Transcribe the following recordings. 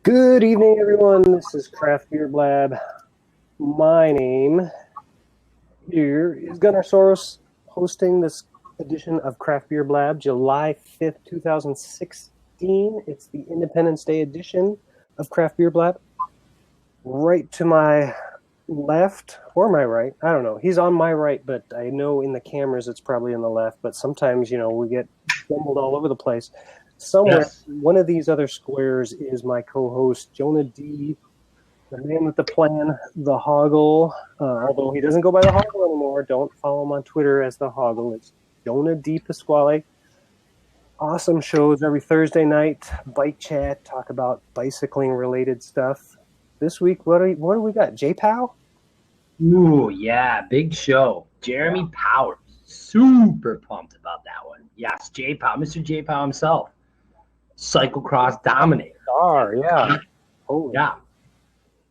Good evening, everyone. This is Craft Beer Blab. My name here is Gunnar Soros, hosting this edition of Craft Beer Blab, July 5th, 2016. It's the Independence Day edition of Craft Beer Blab. Right to my left, or my right, I don't know. He's on my right, but I know in the cameras it's probably on the left, but sometimes, we get jumbled all over the place. Somewhere, yes. One of these other squares is my co-host, Jonah D., the man with the plan, the Hoggle. Although he doesn't go by the Hoggle anymore. Don't follow him on Twitter as the Hoggle. It's Jonah D. Pasquale. Awesome shows every Thursday night. Bike chat, talk about bicycling-related stuff. This week, what do we got? J-Pow? Ooh, yeah, big show. Jeremy Powers. Super pumped about that one. Yes, J-Pow, Mr. J-Pow himself. Cyclocross dominator. Yeah. Oh yeah.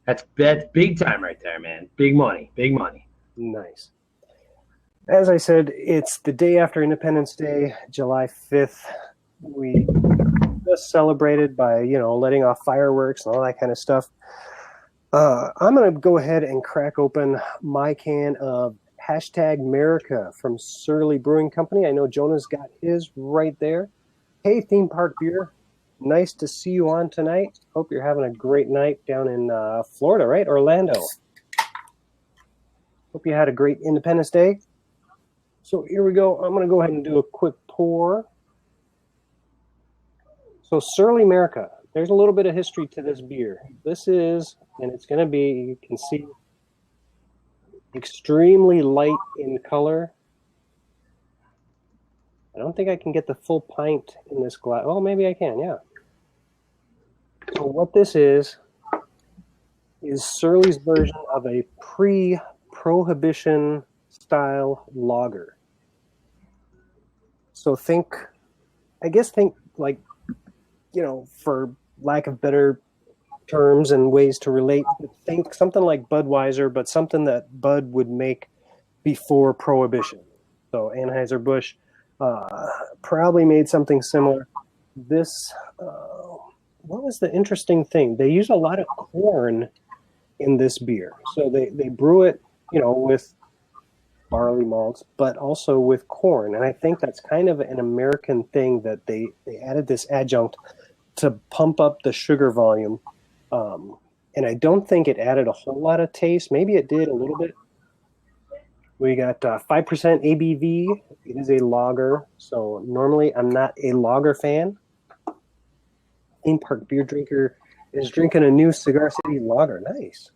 That's big time right there, man. Big money. Nice. As I said, it's the day after Independence Day, July 5th. We just celebrated by, letting off fireworks and all that kind of stuff. I'm going to go ahead and crack open my can of #America from Surly Brewing Company. I know Jonah's got his right there. Hey, Theme Park Beer, nice to see you on tonight. Hope you're having a great night down in Florida, right? Orlando. Hope you had a great Independence Day. So here we go. I'm going to go ahead and do a quick pour. So Surly America, there's a little bit of history to this beer. This is, and it's going to be, you can see, extremely light in color. I don't think I can get the full pint in this glass. Oh, maybe I can, yeah. So what this is Surly's version of a pre-prohibition style lager. So think like, for lack of better terms and ways to relate, think something like Budweiser, but something that Bud would make before Prohibition. So Anheuser-Busch probably made something similar. This, what was the interesting thing? They use a lot of corn in this beer. So they brew it, with barley malts, but also with corn. And I think that's kind of an American thing that they added this adjunct to pump up the sugar volume. And I don't think it added a whole lot of taste. Maybe it did a little bit. We got 5% ABV. It is a lager. So normally I'm not a lager fan. Theme Park Beer Drinker is drinking a new Cigar City lager. Nice.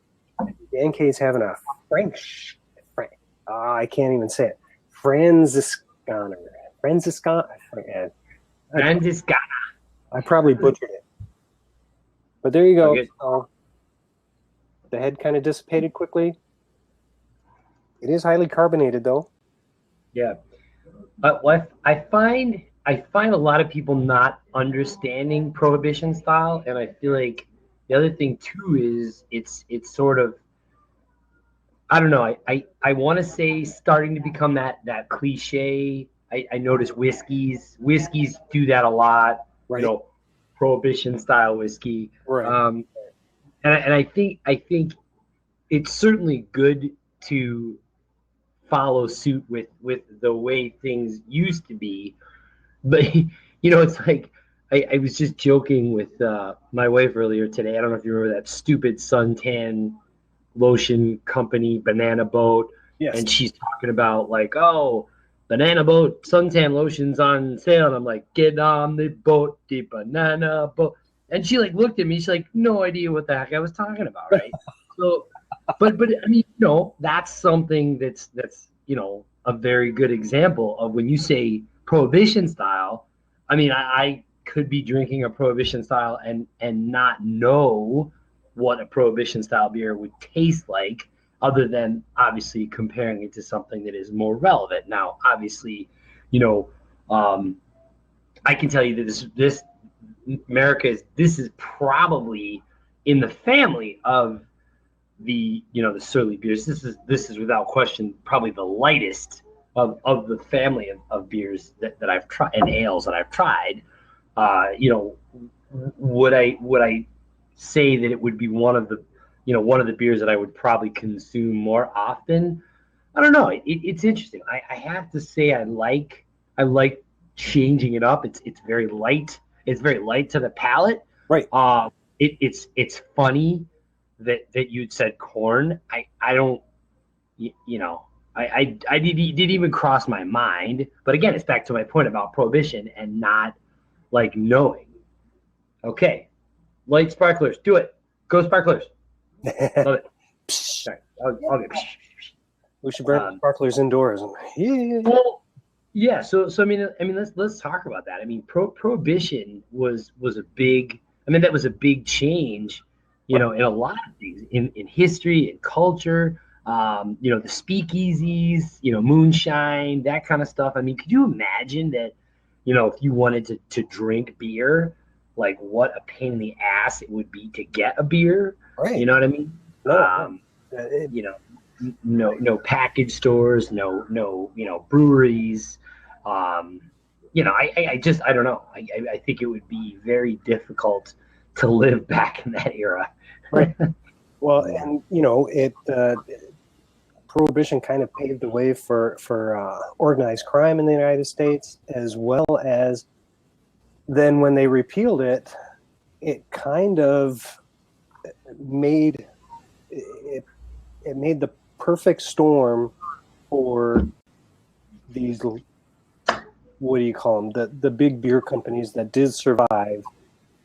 Dan K's having a I can't even say it. Franziskaner. I probably butchered it. But there you go. Okay. So the head kind of dissipated quickly. It is highly carbonated, though. Yeah, but I find a lot of people not understanding Prohibition style, and I feel like the other thing too is it's sort of, I don't know. I want to say starting to become that cliche. I notice whiskeys do that a lot. Right. Prohibition style whiskey. Right. And I think it's certainly good to follow suit with the way things used to be, but it's like I was just joking with my wife earlier today. I don't know if you remember that stupid suntan lotion company, Banana Boat. Yes. And she's talking about like, oh, Banana Boat suntan lotion's on sale, and I'm like, get on the boat, the Banana Boat. And she like looked at me, she's like, no idea what the heck I was talking about, right? So but I mean, that's something that's a very good example of when you say Prohibition style. I mean, I could be drinking a Prohibition style and not know what a Prohibition style beer would taste like, other than obviously comparing it to something that is more relevant. Now, obviously, I can tell you that this this is probably in the family of the Surly beers. This is without question probably the lightest of the family of beers that I've tried, and ales that I've tried. Would I say that it would be one of the beers that I would probably consume more often. I don't know. It's interesting. I have to say I like changing it up. It's very light. It's very light to the palate. Right. It's funny that you'd said corn. I don't you know I didn't even cross my mind. But again, it's back to my point about prohibition and not like knowing. Okay, light sparklers, do it. Go sparklers. Love it. Sorry, I'll get. We should bring sparklers indoors. Yeah. Well, yeah. So I mean, let's talk about that. I mean, prohibition was a big. I mean, that was a big change, in a lot of things in history and culture. The speakeasies, moonshine, that kind of stuff. I mean, could you imagine that? If you wanted to drink beer, like what a pain in the ass it would be to get a beer. Right. You know what I mean? No. No package stores, no breweries. I don't know. I think it would be very difficult to live back in that era. Right. Well, and prohibition kind of paved the way for organized crime in the United States, as well as then when they repealed it, it kind of made the perfect storm for these, what do you call them, the big beer companies that did survive,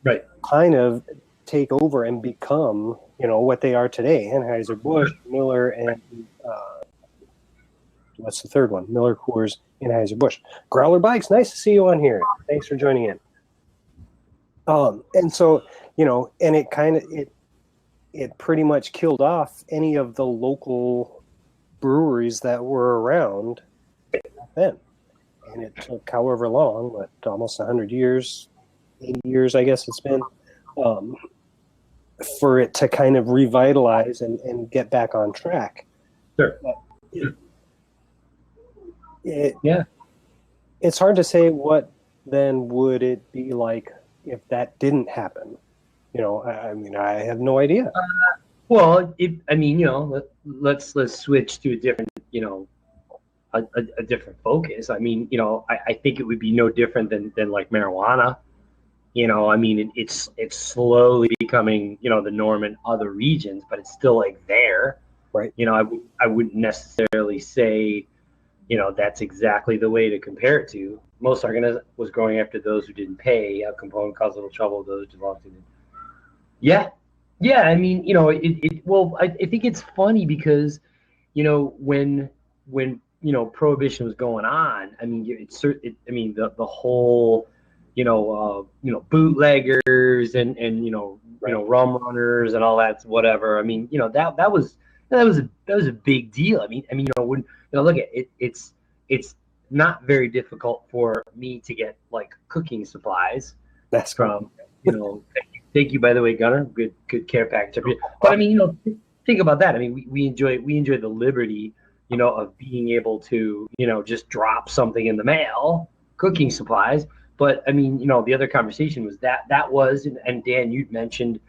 right? Kind of take over and become what they are today. Anheuser-Busch, Miller, and what's the third one? Miller, Coors, Anheuser-Busch. Growler Bikes, nice to see you on here. Thanks for joining in. And so and it pretty much killed off any of the local breweries that were around back then. And it took however long, but almost 100 years, 80 years, I guess it's been, for it to kind of revitalize and get back on track. Sure. It's hard to say what then would it be like if that didn't happen. I have no idea. Let's switch to a different, a different focus. I mean, I think it would be no different than like marijuana. It's slowly becoming, the norm in other regions, but it's still like there. Right. I wouldn't necessarily say, that's exactly the way to compare it to. Most was going after those who didn't pay. A component caused a little trouble. Those who belonged to it. Yeah. I mean, I think it's funny because, when prohibition was going on, I mean, the whole, bootleggers and rum runners and all that, whatever. I mean, that was a big deal. I mean, when look at it, it's not very difficult for me to get like cooking supplies. That's from, Thank you, by the way, Gunnar. Good care package. But I mean, think about that. I mean, we enjoy the liberty, of being able to, just drop something in the mail, cooking supplies. But I mean, the other conversation was that was, and Dan, you'd mentioned,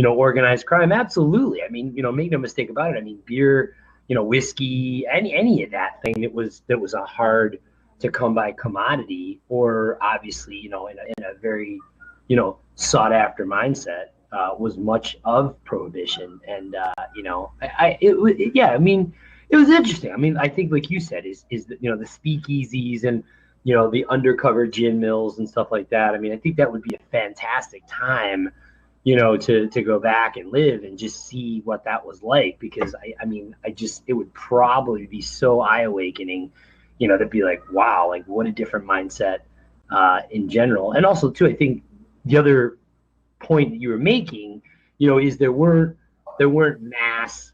organized crime. Absolutely. I mean, make no mistake about it. I mean, beer, whiskey, any of that thing that was a hard to come by commodity, or obviously, in a very, sought after mindset, was much of prohibition. And it was interesting. I mean, I think like you said, is the, the speakeasies and the undercover gin mills and stuff like that. I mean, I think that would be a fantastic time, to go back and live and just see what that was like, because it would probably be so eye awakening, to be like, wow, like what a different mindset in general. And also too, I think the other point that you were making, is there weren't mass,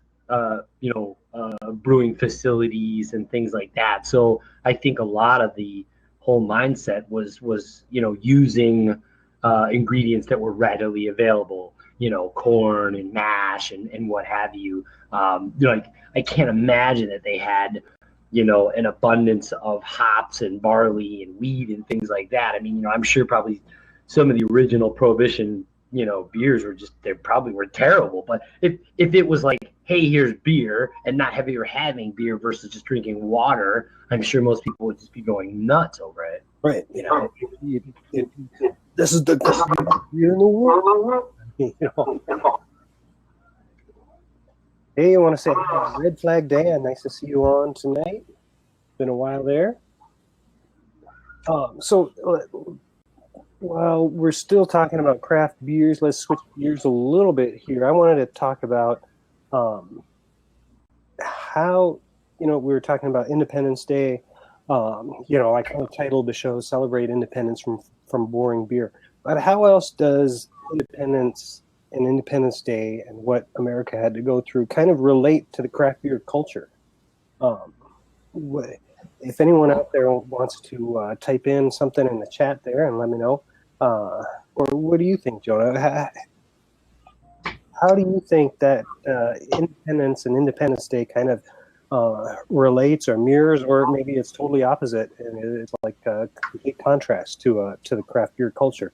brewing facilities and things like that. So I think a lot of the whole mindset was using ingredients that were readily available, corn and mash and what have you. Like I can't imagine that they had, an abundance of hops and barley and wheat and things like that. I mean, I'm sure probably some of the original prohibition, beers they probably were terrible. But if it was like, hey, here's beer, and not heavy or having beer versus just drinking water, I'm sure most people would just be going nuts over it. Right. This is the greatest beer in the world. Hey, I want to say Red Flag Dan, nice to see you on tonight. Been a while there. So while we're still talking about craft beers, let's switch gears a little bit here. I wanted to talk about how, we were talking about Independence Day. I kind of titled the show "Celebrate Independence from Boring Beer." But how else does Independence and Independence Day and what America had to go through kind of relate to the craft beer culture? If anyone out there wants to type in something in the chat there and let me know, or what do you think, Jonah? How do you think that Independence and Independence Day kind of relates or mirrors, or maybe it's totally opposite and it's like a complete contrast to the craft beer culture?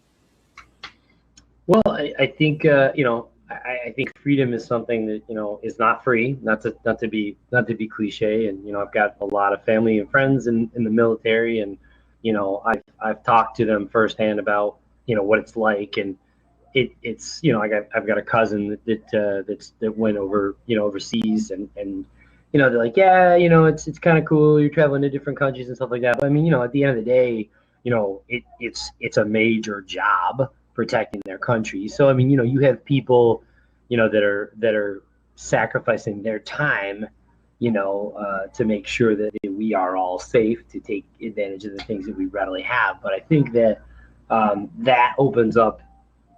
Well, I think I think freedom is something that is not free. Not to be cliche. And I've got a lot of family and friends in the military, and I've talked to them firsthand about what it's like, and it's I've got a cousin that went over overseas, and they're like, yeah, it's kind of cool. You're traveling to different countries and stuff like that. But I mean, at the end of the day, it's a major job protecting their country. So I mean, you have people, that are sacrificing their time, to make sure that we are all safe to take advantage of the things that we readily have. But I think that that opens up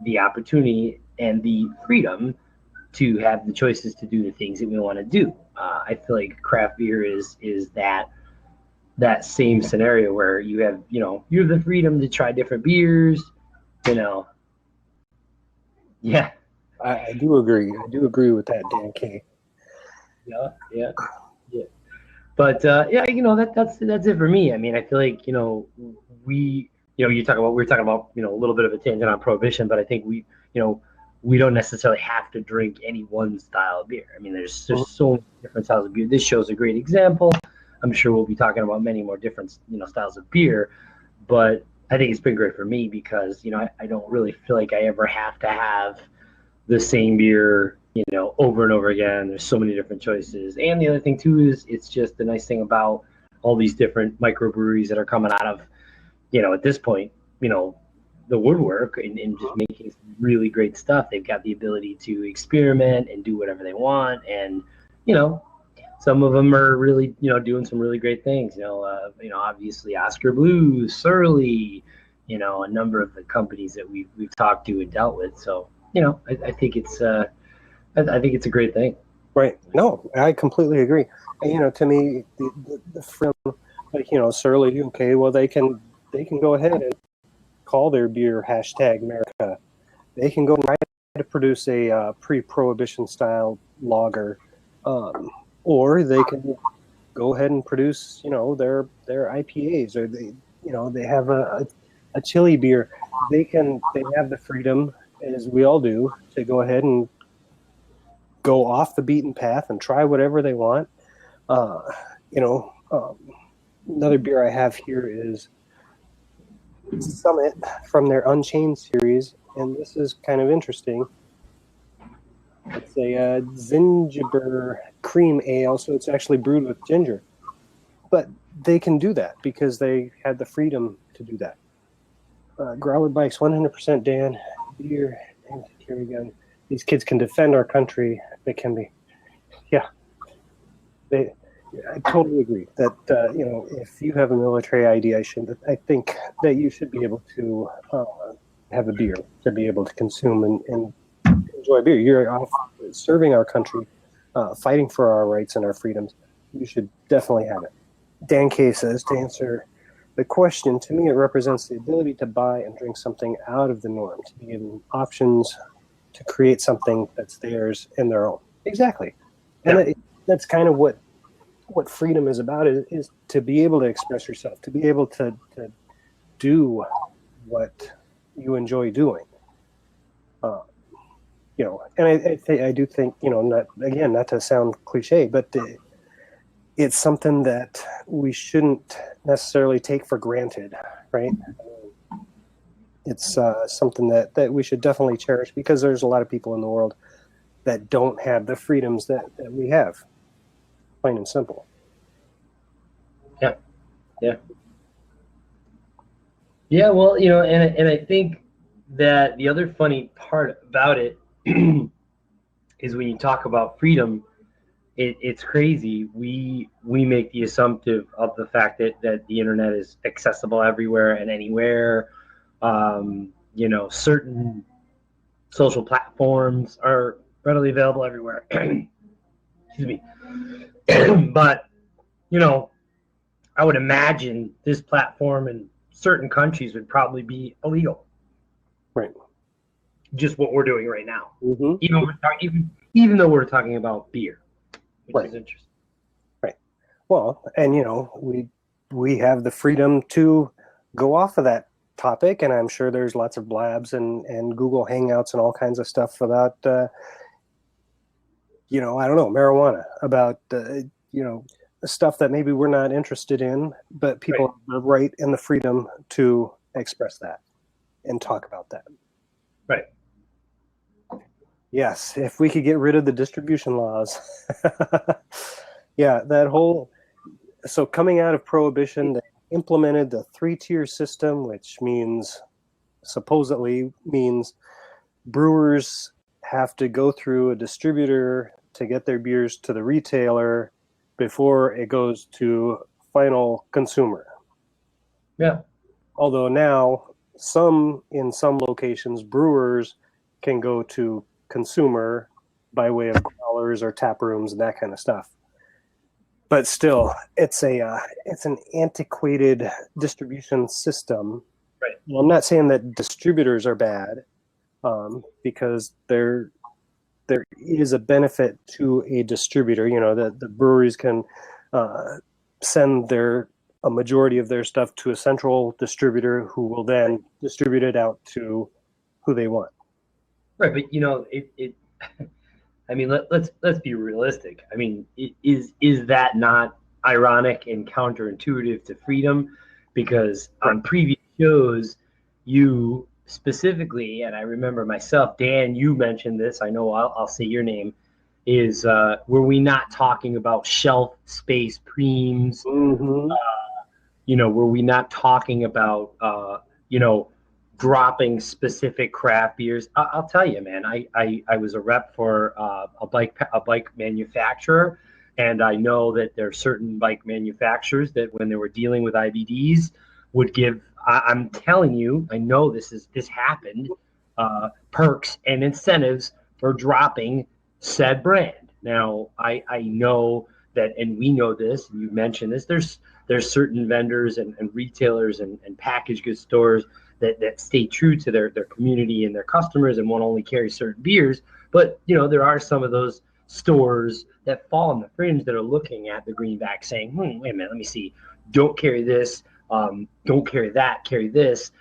the opportunity and the freedom to have the choices to do the things that we want to do. I feel like craft beer is that same scenario where you have the freedom to try different beers. Yeah, I do agree. I do agree with that, Dan K. Yeah. But that's it for me. I mean, I feel like we we're talking about a little bit of a tangent on prohibition, but I think we don't necessarily have to drink any one style of beer. I mean, there's so many different styles of beer. This show's a great example. I'm sure we'll be talking about many more different styles of beer, but I think it's been great for me because I don't really feel like I ever have to have the same beer over and over again. There's so many different choices, and the other thing too is it's just the nice thing about all these different microbreweries that are coming out of at this point the woodwork and just making some really great stuff. They've got the ability to experiment and do whatever they want, and some of them are really doing some really great things. Obviously Oscar Blues, Surly, a number of the companies that we've talked to and dealt with. So I think it's I think it's a great thing. Right. No, I completely agree. And, to me, the film, like Surly, okay, well they can go ahead and call their beer #America. They can go and try to produce a pre-prohibition style lager, or they can go ahead and produce their IPAs, or they have a chili beer. They have the freedom, as we all do, to go ahead and go off the beaten path and try whatever they want. Another beer I have here is Summit from their Unchained series, and this is kind of interesting. It's a ginger cream ale, so it's actually brewed with ginger. But they can do that because they had the freedom to do that. Growler Bikes, 100% Dan, beer, and here we go. These kids can defend our country. They can be, I totally agree that if you have a military ID, I think that you should be able to have a beer to be able to consume and enjoy beer. You're serving our country, fighting for our rights and our freedoms. You should definitely have it. Dan K says, to answer the question, to me it represents the ability to buy and drink something out of the norm, to be given options to create something that's theirs and their own. Exactly. And that's kind of what freedom is about, is to be able to express yourself, to be able to do what you enjoy doing. Uh, and I do think, not to sound cliche, but it's something that we shouldn't necessarily take for granted, right? It's something that we should definitely cherish, because there's a lot of people in the world that don't have the freedoms that we have, plain and simple. Yeah, yeah, yeah. Well, and I think that the other funny part about it is when you talk about freedom, it's crazy. We make the assumptive of the fact that the internet is accessible everywhere and anywhere. Certain social platforms are readily available everywhere. Excuse me. But you know, I would imagine this platform in certain countries would probably be illegal. Right. Just what we're doing right now. Mm-hmm. Even though we're talking about beer, which is interesting. Right. Well, and we have the freedom to go off of that topic, and I'm sure there's lots of blabs and Google Hangouts and all kinds of stuff about I don't know, marijuana, about stuff that maybe we're not interested in, but people have the right and the freedom to express that and talk about that. Right. Yes, if we could get rid of the distribution laws. Yeah, that whole. So coming out of Prohibition, they implemented the 3-tier system, which supposedly means brewers have to go through a distributor to get their beers to the retailer before it goes to final consumer. Yeah. Although now in some locations, brewers can go to consumer by way of growlers or tap rooms and that kind of stuff. But still, it's an antiquated distribution system. Right. Well, I'm not saying that distributors are bad, because there is a benefit to a distributor. The breweries can send a majority of their stuff to a central distributor who will then distribute it out to who they want. Right, but it. I mean, let's be realistic. I mean, is that not ironic and counterintuitive to freedom? Because on previous shows, you specifically, and I remember myself, Dan, you mentioned this. I know I'll say your name. Is were we not talking about shelf space preems? Mm-hmm. Were we not talking about dropping specific craft beers? I'll tell you, man. I was a rep for a bike manufacturer, and I know that there are certain bike manufacturers that when they were dealing with IBDs would give. I'm telling you, I know this happened. Perks and incentives for dropping said brand. Now I know that, and we know this, and you mentioned this. There's certain vendors and retailers and packaged goods stores that stay true to their community and their customers and won't only carry certain beers. But there are some of those stores that fall on the fringe that are looking at the greenback saying, wait a minute, let me see. Don't carry this. Don't carry that. Carry this.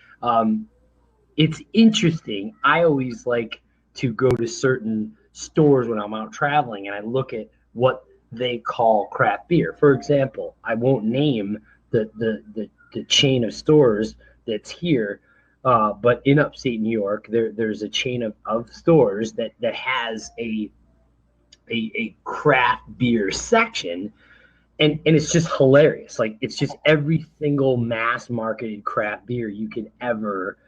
It's interesting. I always like to go to certain stores when I'm out traveling, and I look at what they call craft beer. For example, I won't name the chain of stores that's here, but in upstate New York, there's a chain of stores that has a craft beer section, and it's just hilarious. Like, it's just every single mass marketed craft beer you can ever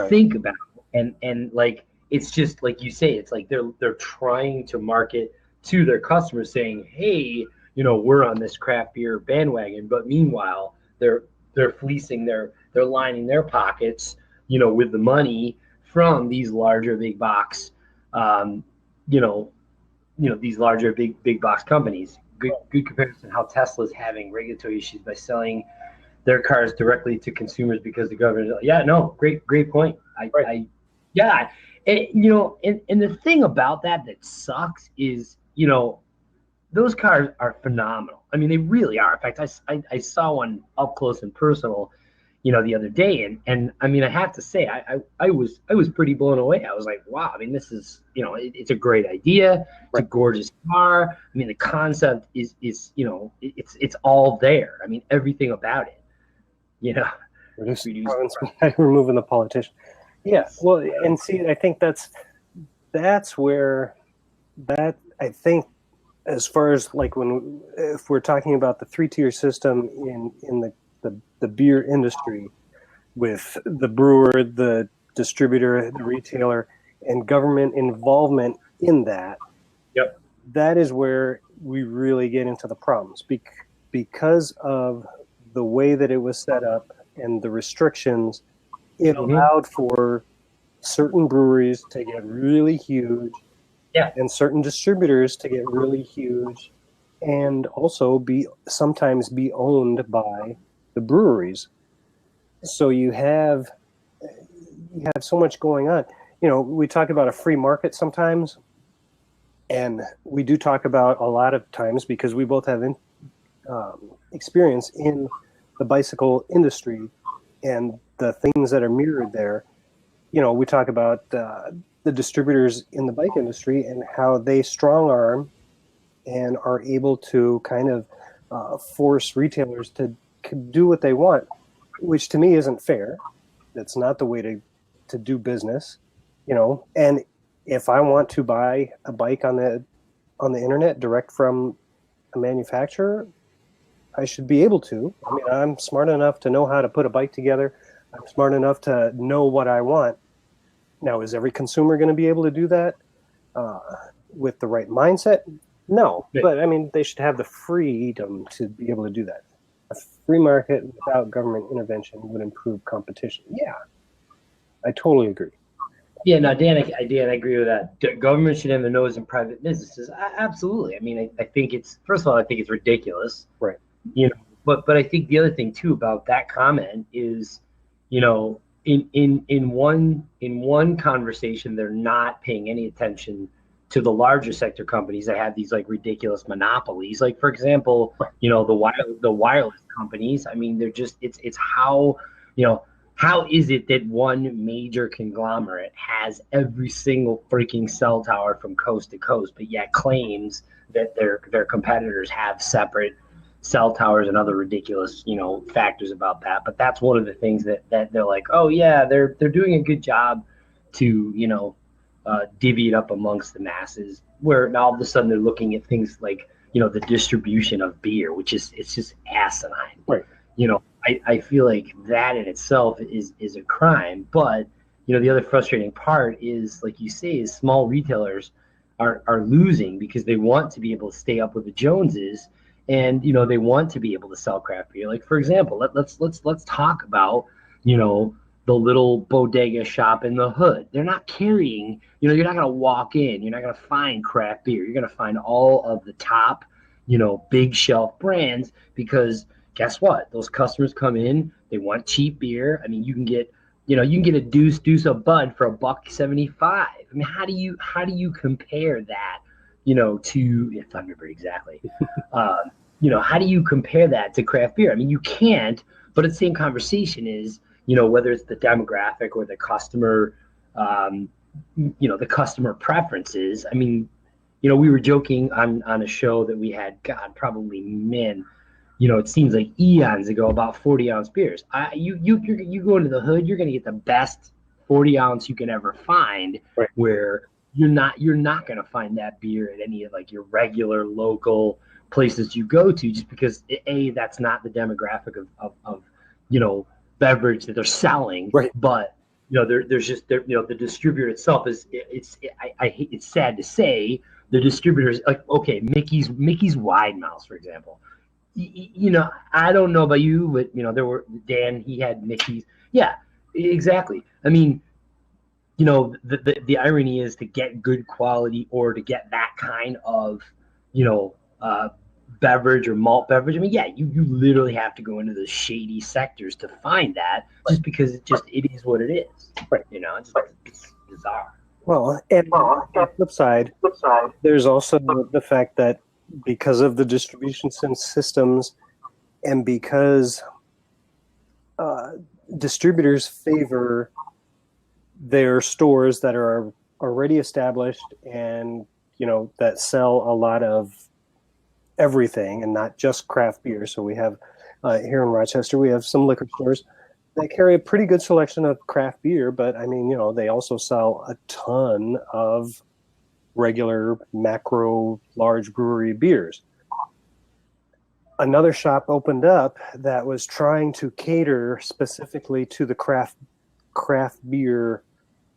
think about, and like, it's just like you say, it's like they're trying to market to their customers saying, hey, we're on this craft beer bandwagon, but meanwhile they're fleecing they're lining their pockets, with the money from these larger big box, these larger big box companies. Good comparison how Tesla's having regulatory issues by selling their cars directly to consumers because the government. Yeah, no, great point. Yeah, and the thing about that sucks is, those cars are phenomenal. I mean, they really are. In fact, I saw one up close and personal, the other day, and I mean, I have to say, I was pretty blown away. I was like, wow, I mean, this is, it's a great idea. It's a gorgeous car. I mean, the concept is it's all there. I mean, everything about it, Reduce the province by removing the politician. Yeah, well, and see, I think that's where I think, as far as like if we're talking about the 3-tier system in the beer industry, with the brewer, the distributor, the retailer, and government involvement in that. Yep. That is where we really get into the problems because of the way that it was set up and the restrictions. It allowed for certain breweries to get really huge, and certain distributors to get really huge, and also sometimes be owned by the breweries. So you have so much going on. We talk about a free market sometimes, and we do talk about a lot of times, because we both have experience in the bicycle industry and the things that are mirrored there. We talk about the distributors in the bike industry and how they strong arm and are able to kind of force retailers to do what they want, which to me isn't fair. That's not the way to do business, and if I want to buy a bike on the internet direct from a manufacturer, I should be able to. I mean, I'm smart enough to know how to put a bike together. I'm smart enough to know what I want. Now, is every consumer going to be able to do that with the right mindset? No, but I mean, they should have the freedom to be able to do that. A free market without government intervention would improve competition. Yeah, I totally agree. Yeah, no, Dan, I agree with that. Government should have a nose in private businesses. Absolutely. I mean, I think first of all, I think it's ridiculous. Right. But I think the other thing too about that comment is, in one conversation, they're not paying any attention to the larger sector companies that have these like ridiculous monopolies. Like, for example, the wireless companies. I mean, they're just it's how how is it that one major conglomerate has every single freaking cell tower from coast to coast, but yet claims that their competitors have separate cell towers and other ridiculous, factors about that. But that's one of the things that they're like, oh yeah, they're doing a good job to, divvy it up amongst the masses, where now all of a sudden they're looking at things like, the distribution of beer, which it's just asinine. Right. I feel like that in itself is a crime. But, the other frustrating part is, like you say, is small retailers are losing because they want to be able to stay up with the Joneses, and, they want to be able to sell craft beer. Like, for example, let's talk about, the little bodega shop in the hood. They're not carrying, you're not going to walk in, you're not going to find craft beer. You're going to find all of the top, big shelf brands, because guess what? Those customers come in, they want cheap beer. I mean, you can get a deuce of Bud for $1.75. I mean, how do you compare that, to Thunderbird exactly? How do you compare that to craft beer? I mean, you can't. But the same conversation is, whether it's the demographic or the customer, the customer preferences. I mean, we were joking on a show that we had, God, probably it seems like eons ago, about 40-ounce beers. You go into the hood, you're going to get the best 40-ounce you can ever find, right, where you're not going to find that beer at any of like your regular local places you go to, just because that's not the demographic of beverage that they're selling. Right. But there's just the distributor itself is I hate, it's sad to say, the distributors, like, okay, Mickey's Wide Mouse, for example. I don't know about you, but there were Dan, he had Mickey's. Yeah, exactly. I mean, the irony is, to get good quality or to get that kind of beverage or malt beverage. I mean, yeah, you literally have to go into the shady sectors to find that, just because it is what it is. Right. It's bizarre. Well, and on the flip side, there's also the fact that because of the distribution systems, and because distributors favor their stores that are already established and, that sell a lot of everything and not just craft beer. So we have here in Rochester, we have some liquor stores that carry a pretty good selection of craft beer, but I mean, they also sell a ton of regular macro large brewery beers. Another shop opened up that was trying to cater specifically to the craft beer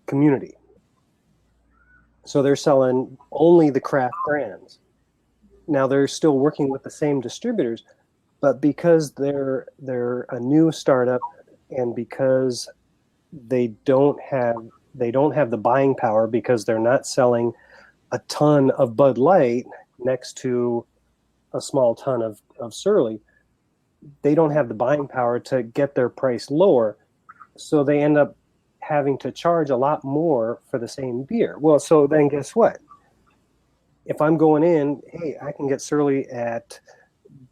community. So they're selling only the craft brands. Now they're still working with the same distributors, but because they're a new startup and because they don't have the buying power, because they're not selling a ton of Bud Light next to a small ton of Surly, they don't have the buying power to get their price lower. So they end up having to charge a lot more for the same beer. Well, so then guess what? If I'm going in, hey, I can get Surly at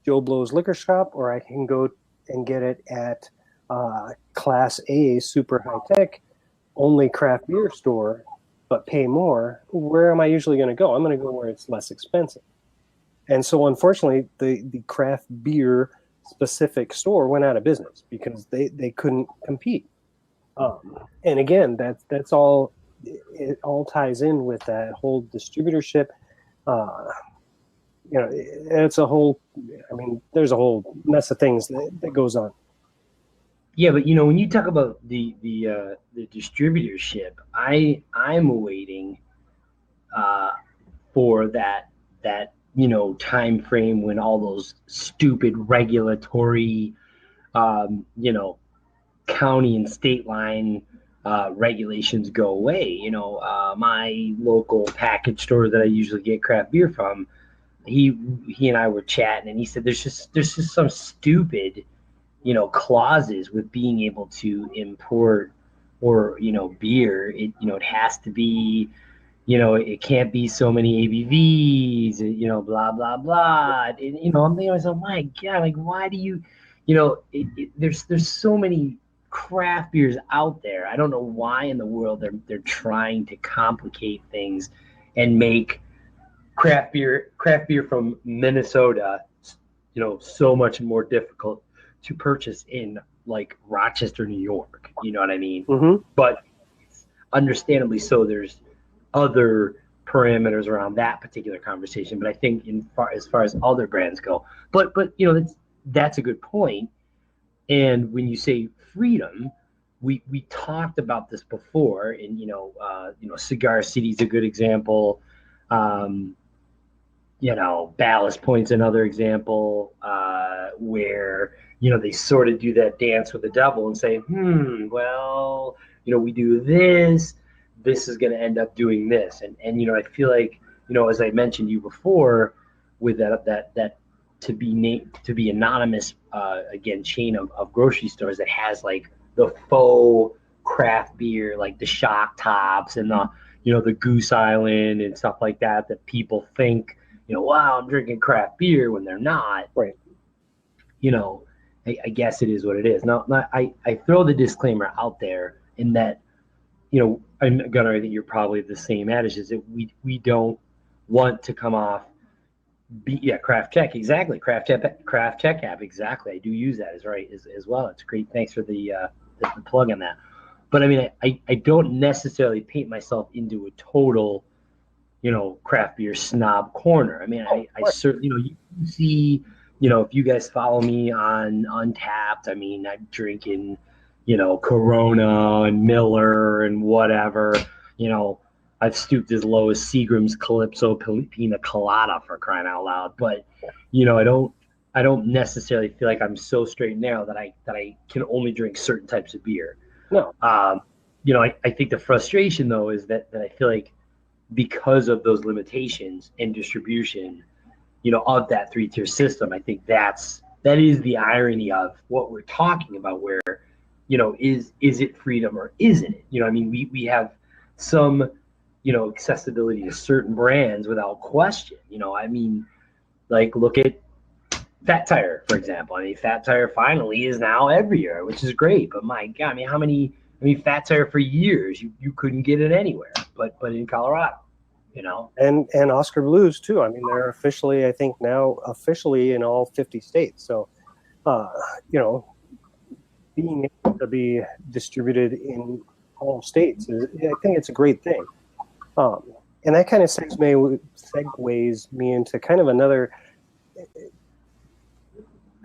Joe Blow's liquor shop, or I can go and get it at Class A super high tech only craft beer store, but pay more. Where am I usually going to go? I'm going to go where it's less expensive. And so unfortunately, the craft beer specific store went out of business because they couldn't compete. And again, that's all, it all ties in with that whole distributorship. It's a whole, there's a whole mess of things that goes on. Yeah, but when you talk about the distributorship, I'm waiting for that time frame when all those stupid regulatory county and state line regulations go away. My local package store that I usually get craft beer from, he and I were chatting, and he said there's just some stupid clauses with being able to import or beer. It has to be, it can't be so many ABVs, blah blah blah. And I'm thinking, oh my god, like why do you, there's so many craft beers out there. I don't know why in the world they're trying to complicate things and make craft beer from Minnesota, so much more difficult to purchase in like Rochester, New York. You know what I mean? Mm-hmm. But understandably so, there's other parameters around that particular conversation. But I think as far as other brands go, but that's a good point. And when you say freedom, we talked about this before, and Cigar City's a good example. Ballast Point's another example where they sort of do that dance with the devil and say, well, we do this is going to end up doing this, and I feel like as I mentioned you before, with that to be anonymous again chain of grocery stores that has like the faux craft beer, like the Shock Tops and the Goose Island and stuff like that people think, wow, I'm drinking craft beer when they're not. Right. I guess it is what it is. Now, I throw the disclaimer out there in that, I'm Gunnar, I think you're probably the same adage, is that we don't want to come off. Craft Check, exactly. Craft Check app, exactly. I do use that as well. It's great. Thanks for the plug on that. But I don't necessarily paint myself into a total, craft beer snob corner. I certainly, you see, if you guys follow me on Untapped, I'm drinking, Corona and Miller and whatever, I've stooped as low as Seagram's Calypso Pina Colada, for crying out loud. But, I don't necessarily feel like I'm so straight and narrow that I can only drink certain types of beer. No. I think the frustration though is that I feel like because of those limitations and distribution, of that 3-tier system, I think that is the irony of what we're talking about, where, is it freedom or isn't it? We have some, accessibility to certain brands without question. Like look at Fat Tire, for example. I mean, Fat Tire finally is now everywhere, which is great. But my God, I mean, Fat Tire for years you couldn't get it anywhere, but in Colorado, you know. And Oscar Blues too. I mean, they're officially, I think now officially in all 50 states. So, uh, you know, being able to be distributed in all states is, I think it's a great thing. And that kind of segues me into kind of another.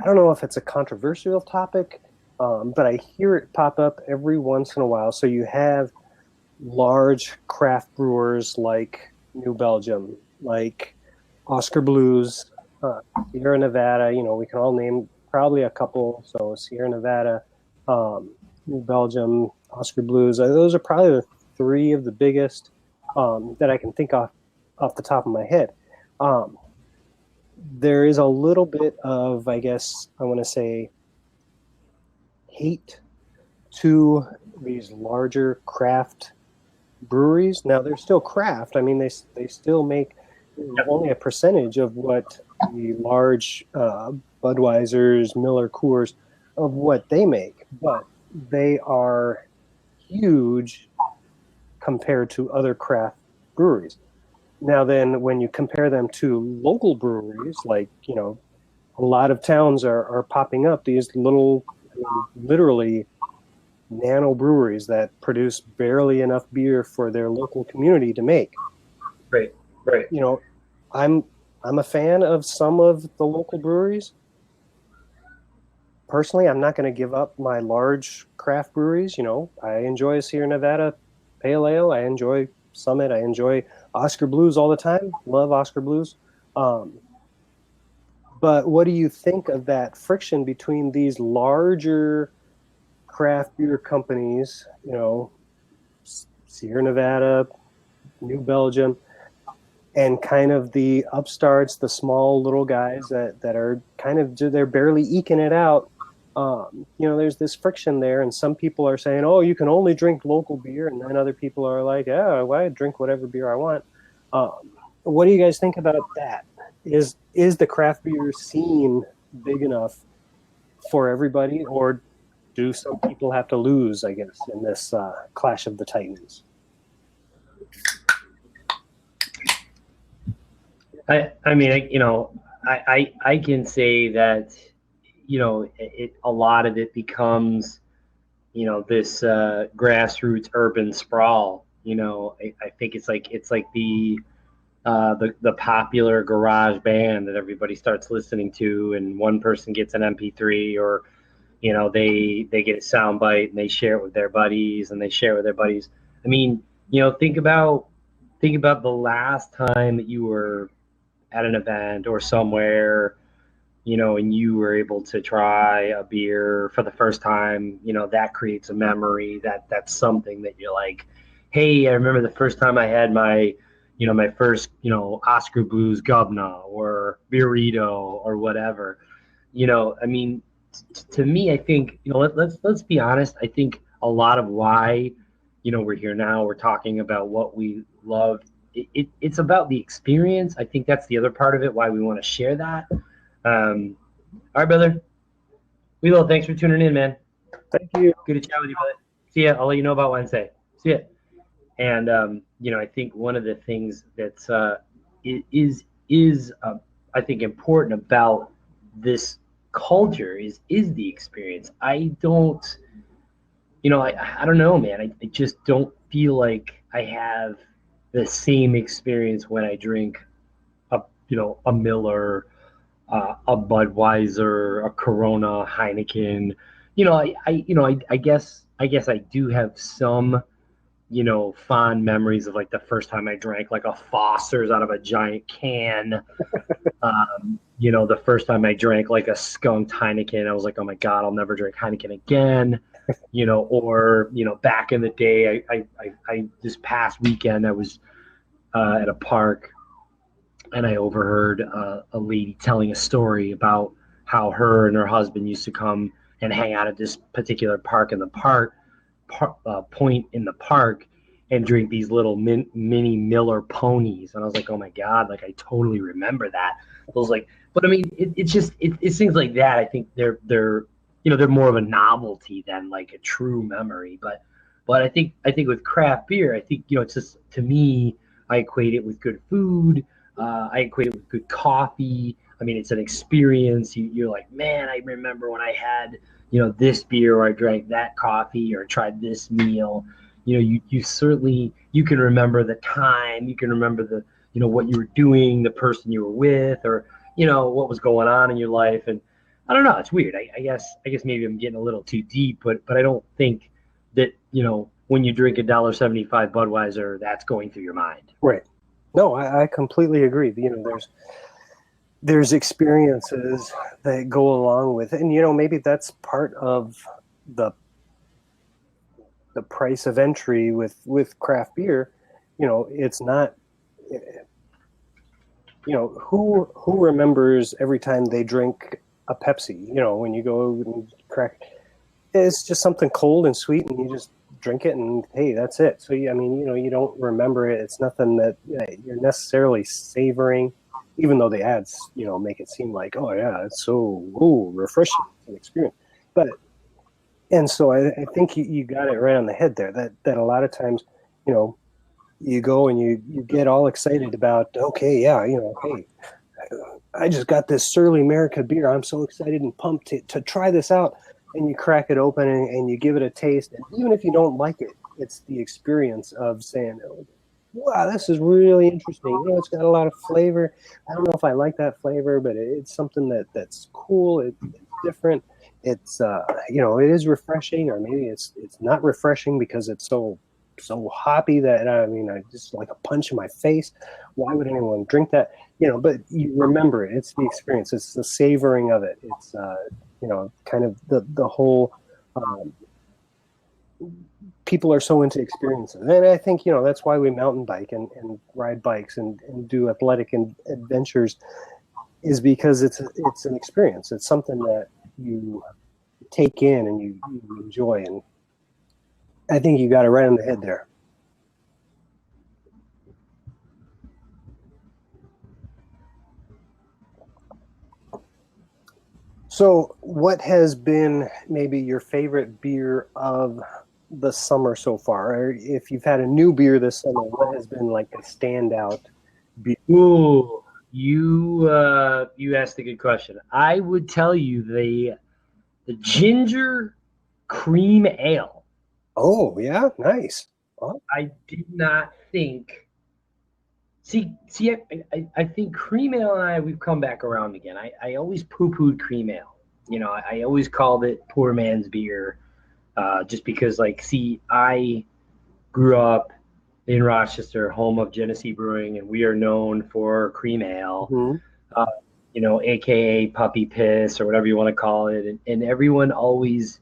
I don't know if it's a controversial topic, but I hear it pop up every once in a while. So you have large craft brewers like New Belgium, like Oscar Blues, Sierra Nevada. You know, we can all name probably a couple. So Sierra Nevada, New Belgium, Oscar Blues. Those are probably the three of the biggest that I can think off the top of my head. There is a little bit of, I guess, I want to say, hate to these larger craft breweries. Now they're still craft. I mean, they still make only a percentage of what the large Budweisers, Miller Coors, of what they make, but they are huge compared to other craft breweries. Now then, when you compare them to local breweries, like, you know, a lot of towns are popping up these little, literally nano breweries that produce barely enough beer for their local community to make. Right, right. You know, I'm a fan of some of the local breweries. Personally, I'm not going to give up my large craft breweries. You know, I enjoy Sierra Nevada Pale Ale. I enjoy Summit. I enjoy Oscar Blues all the time. Love Oscar Blues. But what do you think of that friction between these larger craft beer companies, you know, Sierra Nevada, New Belgium, and kind of the upstarts, the small little guys that are kind of, they're barely eking it out. You know, there's this friction there, and some people are saying, oh, you can only drink local beer, and then other people are like, yeah, why drink whatever beer I want. What do you guys think about that? Is the craft beer scene big enough for everybody, or do some people have to lose, I guess, in this clash of the titans? I mean, you know, I can say that, you know, a lot of it becomes, you know, this grassroots urban sprawl. You know, I think it's like the popular garage band that everybody starts listening to, and one person gets an MP3, or, you know, they get a sound bite and they share it with their buddies, and they share it with their buddies. I mean, you know, think about the last time that you were at an event or somewhere, you know, and you were able to try a beer for the first time. You know, that creates a memory. That's something that you're like, hey, I remember the first time I had my, you know, my first, you know, Oscar Blues Gubna or Burrito or whatever. You know, I mean, to me, I think, you know, let's be honest. I think a lot of why, you know, we're here now, we're talking about what we love. It's about the experience. I think that's the other part of it, why we want to share that. All right, brother. Wheelo, thanks for tuning in, man. Thank you. Good to chat with you, brother. See ya. I'll let you know about Wednesday. See ya. And you know, I think one of the things that's I think important about this culture is the experience. I don't, you know, I don't know, man. I just don't feel like I have the same experience when I drink a Miller, a Budweiser, a Corona, Heineken. You know, I guess I do have some, you know, fond memories of like the first time I drank like a Foster's out of a giant can. You know, the first time I drank like a skunked Heineken, I was like, oh my God, I'll never drink Heineken again. You know, or, you know, back in the day, I this past weekend, I was at a park, and I overheard a lady telling a story about how her and her husband used to come and hang out at this particular point in the park, and drink these little mini Miller ponies. And I was like, oh my God, like I totally remember that. I was like, but I mean, it's things like that. I think they're they're more of a novelty than like a true memory. But I think with craft beer, I think it's just, to me, I equate it with good food. I equate it with good coffee. I mean, it's an experience. You're like, man, I remember when I had this beer, or I drank that coffee, or tried this meal. You certainly, you can remember the time. You can remember the what you were doing, the person you were with, or what was going on in your life. And I don't know, it's weird. I guess maybe I'm getting a little too deep, but I don't think that when you drink $1.75 Budweiser, that's going through your mind. Right. No, I completely agree. There's experiences that go along with it, and maybe that's part of the price of entry with craft beer. It's not. Who remembers every time they drink a Pepsi? When you go and crack, it's just something cold and sweet, and you just drink it, and hey, that's it. So I mean, you don't remember it. It's nothing that you're necessarily savoring, even though the ads make it seem like, oh yeah, it's so refreshing, it's an experience. And so I think you got it right on the head there. That a lot of times, you go and you get all excited about, okay, yeah, hey, I just got this Surly America beer. I'm so excited and pumped to try this out. And you crack it open and you give it a taste. And even if you don't like it, it's the experience of saying, wow, this is really interesting. It's got a lot of flavor. I don't know if I like that flavor, but it's something that's cool. It's different. It's it is refreshing, or maybe it's not refreshing because it's so hoppy that I just like a punch in my face. Why would anyone drink that? But you remember it. It's the experience. It's the savoring of it. It's kind of the whole. People are so into experiences, and I think that's why we mountain bike and ride bikes and do athletic adventures, is because it's an experience. It's something that you take in and you enjoy, and I think you got it right on the head there. So what has been maybe your favorite beer of the summer so far? Or if you've had a new beer this summer, what has been like a standout beer? Ooh, you asked a good question. I would tell you the ginger cream ale. Oh, yeah, nice. Oh. I did not think. See, I think cream ale and we've come back around again. I always poo-pooed cream ale. I always called it poor man's beer, just because, I grew up in Rochester, home of Genesee Brewing, and we are known for cream ale, AKA puppy piss, or whatever you want to call it. And everyone always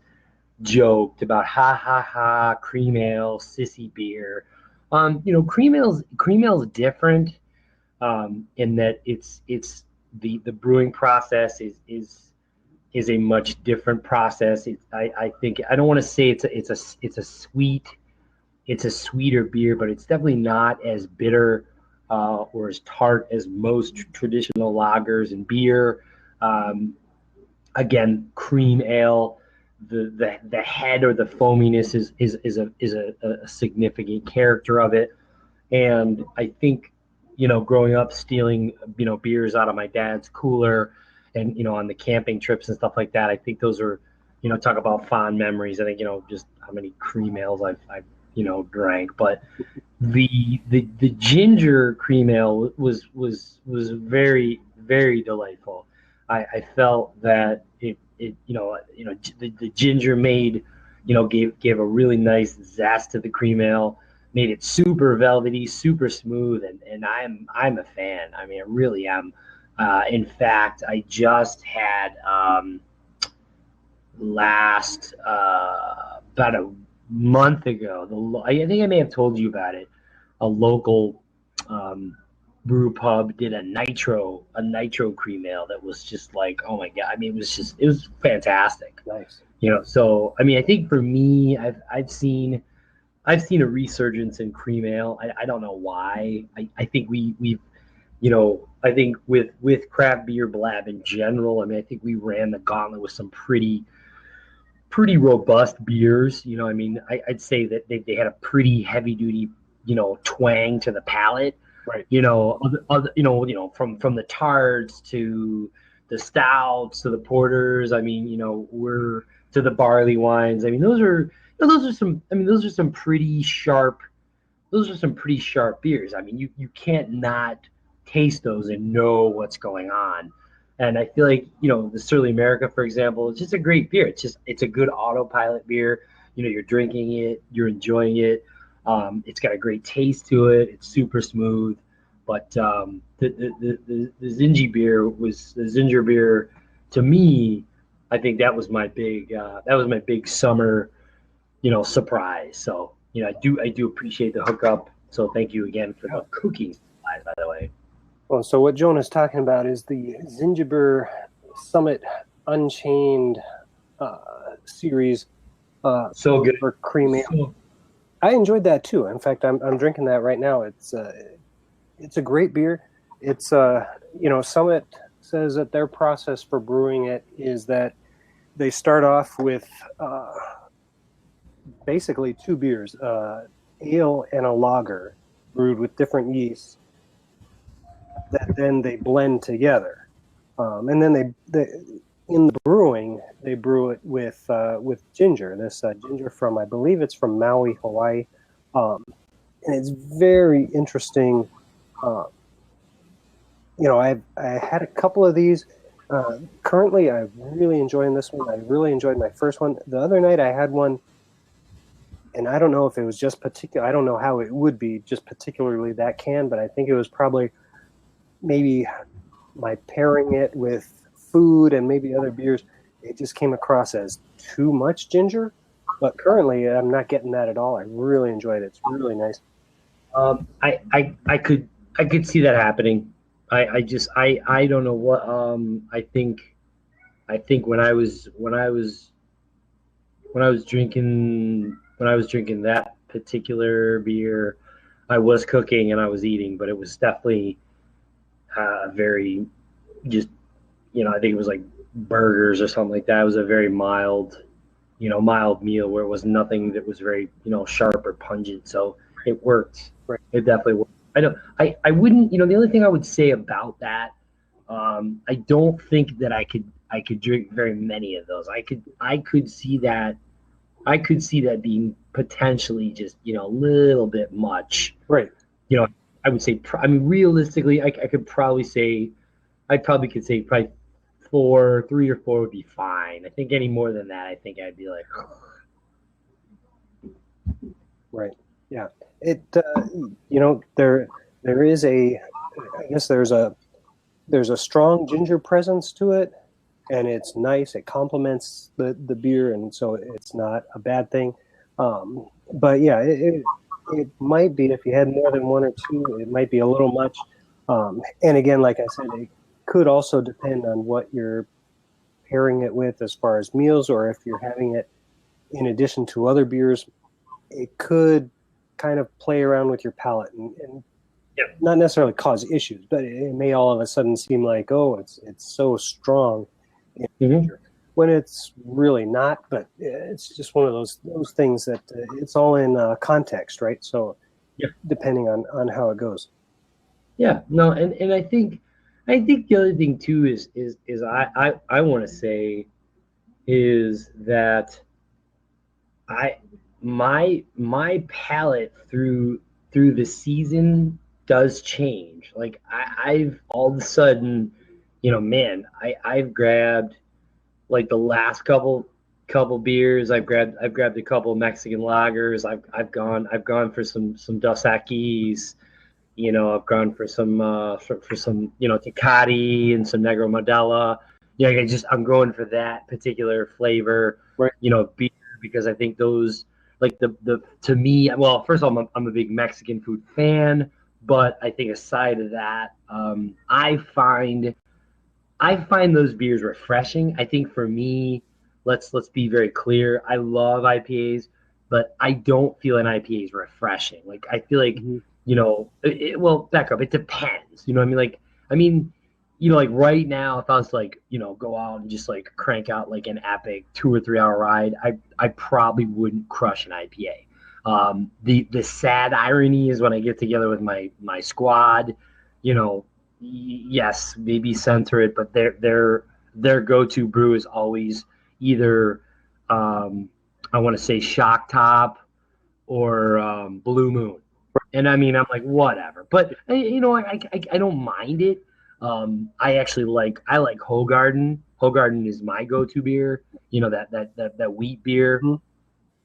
joked about, ha ha ha, cream ale, sissy beer. Cream ale's different, in that it's the brewing process is a much different process. I think, I don't want to say it's a sweeter beer, but it's definitely not as bitter, or as tart as most traditional lagers and beer. Again, cream ale, the head, or the foaminess, is a significant character of it. And I think, growing up stealing, beers out of my dad's cooler, and, on the camping trips and stuff like that, I think those are, talk about fond memories. I think, just how many cream ales I've drank. But the ginger cream ale was very, very delightful. I felt that the ginger gave a really nice zest to the cream ale, made it super velvety, super smooth, and I'm a fan. I mean, I really am. In fact, I just had, about a month ago, I think I may have told you about it. A local, brew pub did a nitro cream ale that was just like, oh my God. I mean, it was fantastic. Nice. So I mean, I think for me, I've seen I've seen a resurgence in cream ale. I don't know why. I think we've I think with craft beer blab in general, I mean, I think we ran the gauntlet with some pretty robust beers. I mean, I'd say that they had a pretty heavy duty, twang to the palate. Right. From the tarts to the stouts to the porters. I mean, we're to the barley wines. I mean, those are some. I mean, those are some pretty sharp beers. I mean, you can't not taste those and know what's going on. And I feel like, the Surly America, for example, it's just a great beer. It's a good autopilot beer. You're drinking it, you're enjoying it. It's got a great taste to it. It's super smooth. But the Zinger beer to me. I think that was my big summer surprise. So, I do appreciate the hookup. So thank you again for the cooking supplies, by the way. Well, so what Jonah's talking about is the Zingiber Summit Unchained series So good. for cream ale. I enjoyed that too. In fact, I'm drinking that right now. It's a great beer. It's Summit says that their process for brewing it is that they start off with basically two beers, ale and a lager, brewed with different yeasts that then they blend together, and then they in the brewing they brew it with ginger. This ginger from, I believe it's from Maui, Hawaii, and it's very interesting. I had a couple of these. Currently, I'm really enjoying this one. I really enjoyed my first one. The other night I had one, and I don't know if it was just particular. I don't know how it would be just particularly that can, but I think it was probably maybe my pairing it with food and maybe other beers. It just came across as too much ginger. But currently, I'm not getting that at all. I really enjoyed it. It's really nice. I could see that happening. I don't know what I think when I was drinking that particular beer, I was cooking and I was eating, but it was definitely very just I think it was like burgers or something like that. It was a very mild meal where it was nothing that was very sharp or pungent. So it worked. Right. It definitely worked. I wouldn't. The only thing I would say about that, I don't think that I could drink very many of those. I could see that. I could see that being potentially just a little bit much. Right. I would say. I mean, realistically, I could probably say. I probably could say probably 3 or 4 would be fine. I think any more than that, I think I'd be like. Right. Yeah. It. There is a. I guess there's a strong ginger presence to it, and it's nice. It complements the beer, and so it's not a bad thing. But yeah, it might be, if you had more than one or two, it might be a little much. And again, like I said, it could also depend on what you're pairing it with as far as meals, or if you're having it in addition to other beers. It could kind of play around with your palate and not necessarily cause issues, but it may all of a sudden seem like, oh, it's so strong when it's really not. But it's just one of those things that it's all in context, right? So depending on how it goes. Yeah, no, and I think the other thing too is I want to say is that my palate through the season does change. Like I've all of a sudden, man, I've grabbed like the last couple beers. I've grabbed a couple Mexican lagers. I've gone for some Dos Equis. I've gone for some Tecate and some Negro Modelo. I'm going for that particular flavor, Right. Beer, because I think those, like the to me, well, first of all, I'm a big Mexican food fan, but I think aside of that, I find those beers refreshing. I think for me, let's be very clear. I love IPAs, but I don't feel an IPA is refreshing. Like I feel like well, back up. It depends. You know what I mean? Like I mean, like right now, if I was like go out and just like crank out like an epic 2 or 3 hour ride, I probably wouldn't crush an IPA. The sad irony is when I get together with my squad, yes, maybe center it, but their go-to brew is always either I want to say Shock Top or Blue Moon. And I mean, I'm like, whatever. But I don't mind it. I like Hogarden. Hogarden is my go-to beer. That wheat beer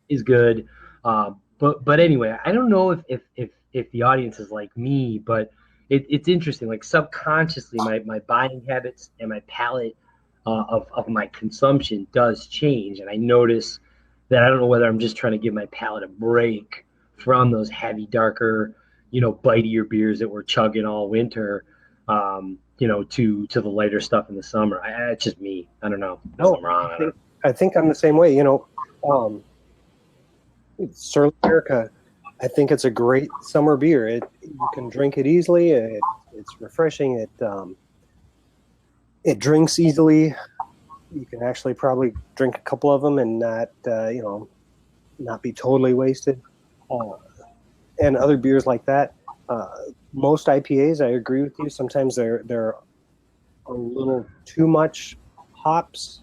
is good. But anyway, I don't know if the audience is like me, but it's interesting. Like subconsciously, my buying habits and my palate of my consumption does change, and I notice that I don't know whether I'm just trying to give my palate a break from those heavy, darker, bitier beers that we're chugging all winter, to the lighter stuff in the summer. It's just me. I don't know. No, I'm wrong. I think I'm the same way. Surly America, I think it's a great summer beer. You can drink it easily. It's refreshing. It drinks easily. You can actually probably drink a couple of them and not be totally wasted. And other beers like that. Most IPAs, I agree with you. Sometimes they're a little too much hops.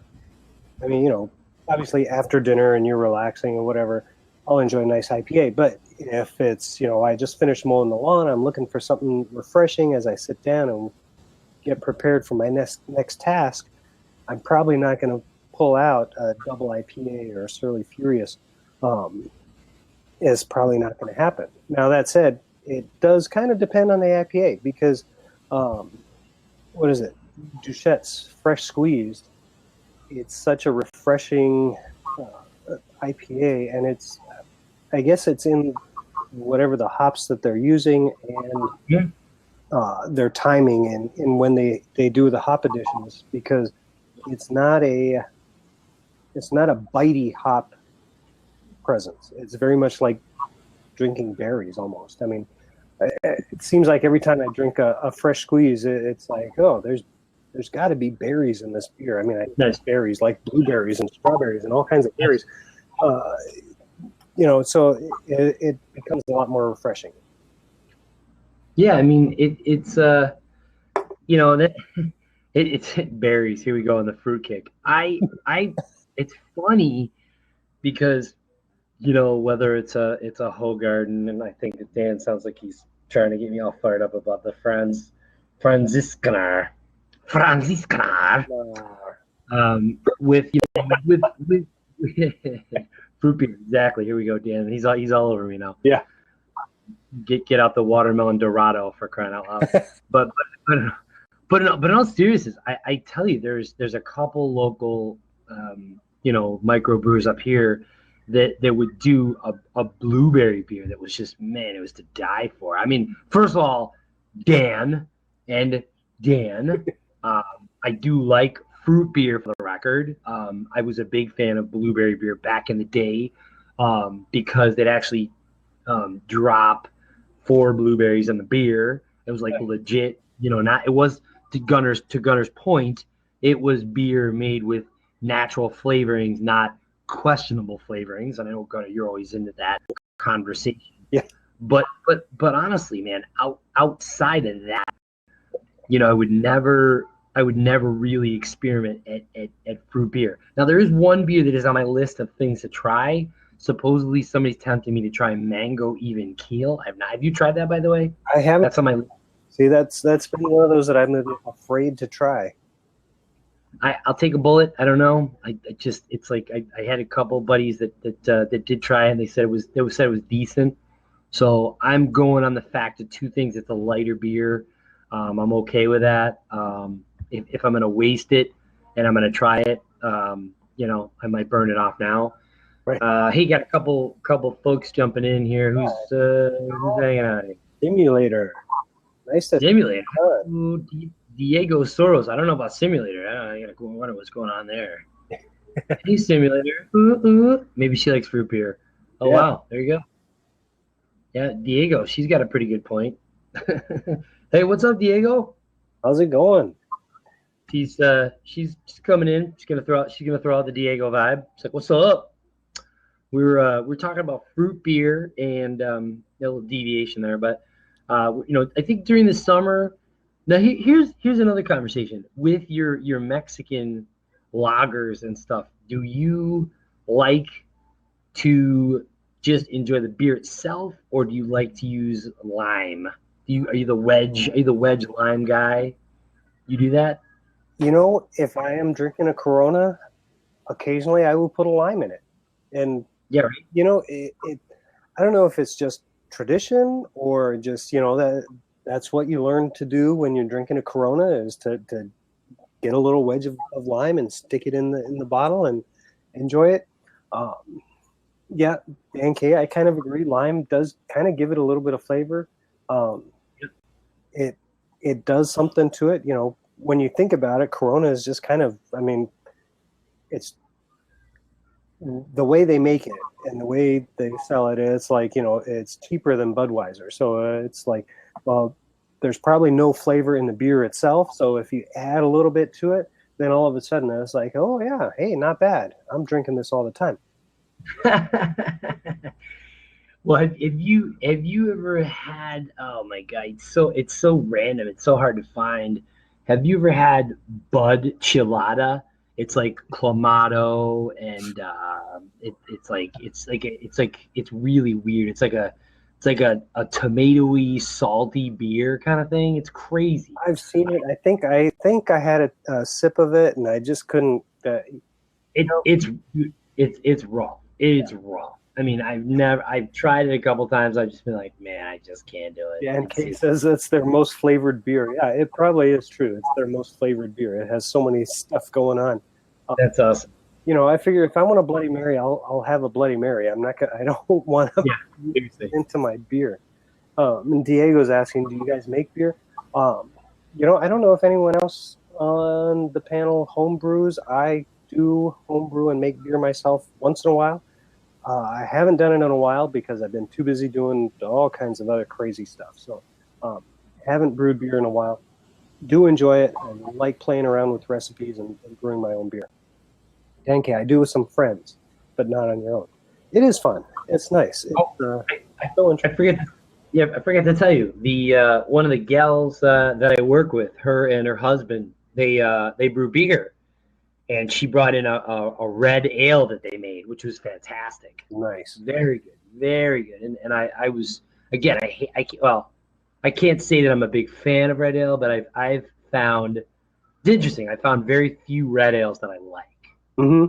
I mean, obviously after dinner and you're relaxing or whatever, I'll enjoy a nice IPA. But if it's, I just finished mowing the lawn, I'm looking for something refreshing as I sit down and get prepared for my next task, I'm probably not going to pull out a double IPA or a Surly Furious. Is probably not going to happen. Now, that said, it does kind of depend on the IPA because, what is it? Duchette's Fresh Squeezed. It's such a refreshing IPA, and I guess it's in whatever the hops that they're using and their timing and when they do the hop additions, because it's not a bitey hop presence. It's very much like drinking berries almost. I mean, it seems like every time I drink a fresh squeeze, it's like, oh, there's got to be berries in this beer. I mean, I nice berries like blueberries and strawberries and all kinds of berries. So it becomes a lot more refreshing. Yeah, I mean, it's berries. Here we go on the fruitcake. It's funny because whether it's a Hogarden, and I think that Dan sounds like he's trying to get me all fired up about the Franziskaner, with fruit beer. Exactly. Here we go, Dan. He's all over me now. Yeah. Get out the watermelon Dorado, for crying out loud. but in all seriousness, I tell you, there's a couple local micro brewers up here that would do a blueberry beer that was just, man, it was to die for. I mean, first of all, Dan, I do like fruit beer, for the record. I was a big fan of blueberry beer back in the day because they'd actually drop 4 blueberries in the beer. It was like legit, it was to Gunner's point, it was beer made with natural flavorings, not questionable flavorings. And I know, Gunner, you're always into that conversation. Yeah. But honestly, man, outside of that, I would never really experiment at fruit beer. Now, there is one beer that is on my list of things to try. Supposedly, somebody's tempting me to try mango even keel. I've not. Have you tried that, by the way? I haven't. That's on my list. See, that's been one of those that I'm afraid to try. I'll take a bullet. I don't know. It's like I had a couple buddies that did try it, and they said it was decent. So I'm going on the fact of 2 things. It's a lighter beer. I'm okay with that. If I'm going to waste it and I'm going to try it, I might burn it off now. Right. Hey, got a couple folks jumping in here. Who's hanging out? Simulator. Nice to Simulator. Diego Soros. I don't know about Simulator. I gotta wonder what's going on there. Hey, Simulator. Maybe she likes fruit beer. Oh Yeah. wow, there you go. Yeah, Diego, she's got a pretty good point. Hey, what's up, Diego? How's it going? She's coming in. She's gonna throw out the Diego vibe. It's like, what's up? We're talking about fruit beer and a little deviation there, but I think during the summer. Now here's another conversation with your Mexican lagers and stuff. Do you like to just enjoy the beer itself, or do you like to use lime? Are you the wedge lime guy? You do that? If I am drinking a Corona, occasionally I will put a lime in it. And, Yeah, right. I don't know if it's just tradition or just, that's what you learn to do when you're drinking a Corona is to get a little wedge of lime and stick it in the bottle and enjoy it. Um, yeah, Dan K, I kind of agree. Lime does kind of give it a little bit of flavor. Um, it it does something to it. When you think about it, Corona is just kind of, I mean, it's the way they make it and the way they sell it. It's like, it's cheaper than Budweiser. So it's like, well, there's probably no flavor in the beer itself. So if you add a little bit to it, then all of a sudden it's like, oh yeah, hey, not bad. I'm drinking this all the time. Well, have you ever had? Oh my God, it's so random. It's so hard to find. Have you ever had Bud Chilada? It's like clamato, and it's really weird. It's like a tomatoey, salty beer kind of thing. It's crazy. I've seen it. I think I had a sip of it, and I just couldn't. It it's raw. It's raw. I mean, I've tried it a couple times. I've just been like, man, I just can't do it. Yeah, and It's Kate it's says it's their most flavored beer. Yeah, it probably is true. It's their most flavored beer. It has so many stuff going on. Um, That's awesome. I figure if I want a Bloody Mary, I'll have a Bloody Mary. I'm not gonna. I don't want to Yeah, seriously. into my beer. And Diego's asking, do you guys make beer? Um, I don't know if anyone else on the panel home brews. I do home brew and make beer myself once in a while. I haven't done it in a while because I've been too busy doing all kinds of other crazy stuff. So, haven't brewed beer in a while. Do enjoy it and like playing around with recipes and brewing my own beer. Danke, I do with some friends, but not on your own. It is fun. It's nice. It's Oh, so I interesting. forget. Yeah, I forgot to tell you the one of the gals that I work with, her and her husband, they brew beer, and she brought in a red ale that they made, which was fantastic, Nice. very good, very good. And I was again, well, I can't say that I'm a big fan of red ale, but I've found it's interesting. I found very few red ales that I like. Mm-hmm.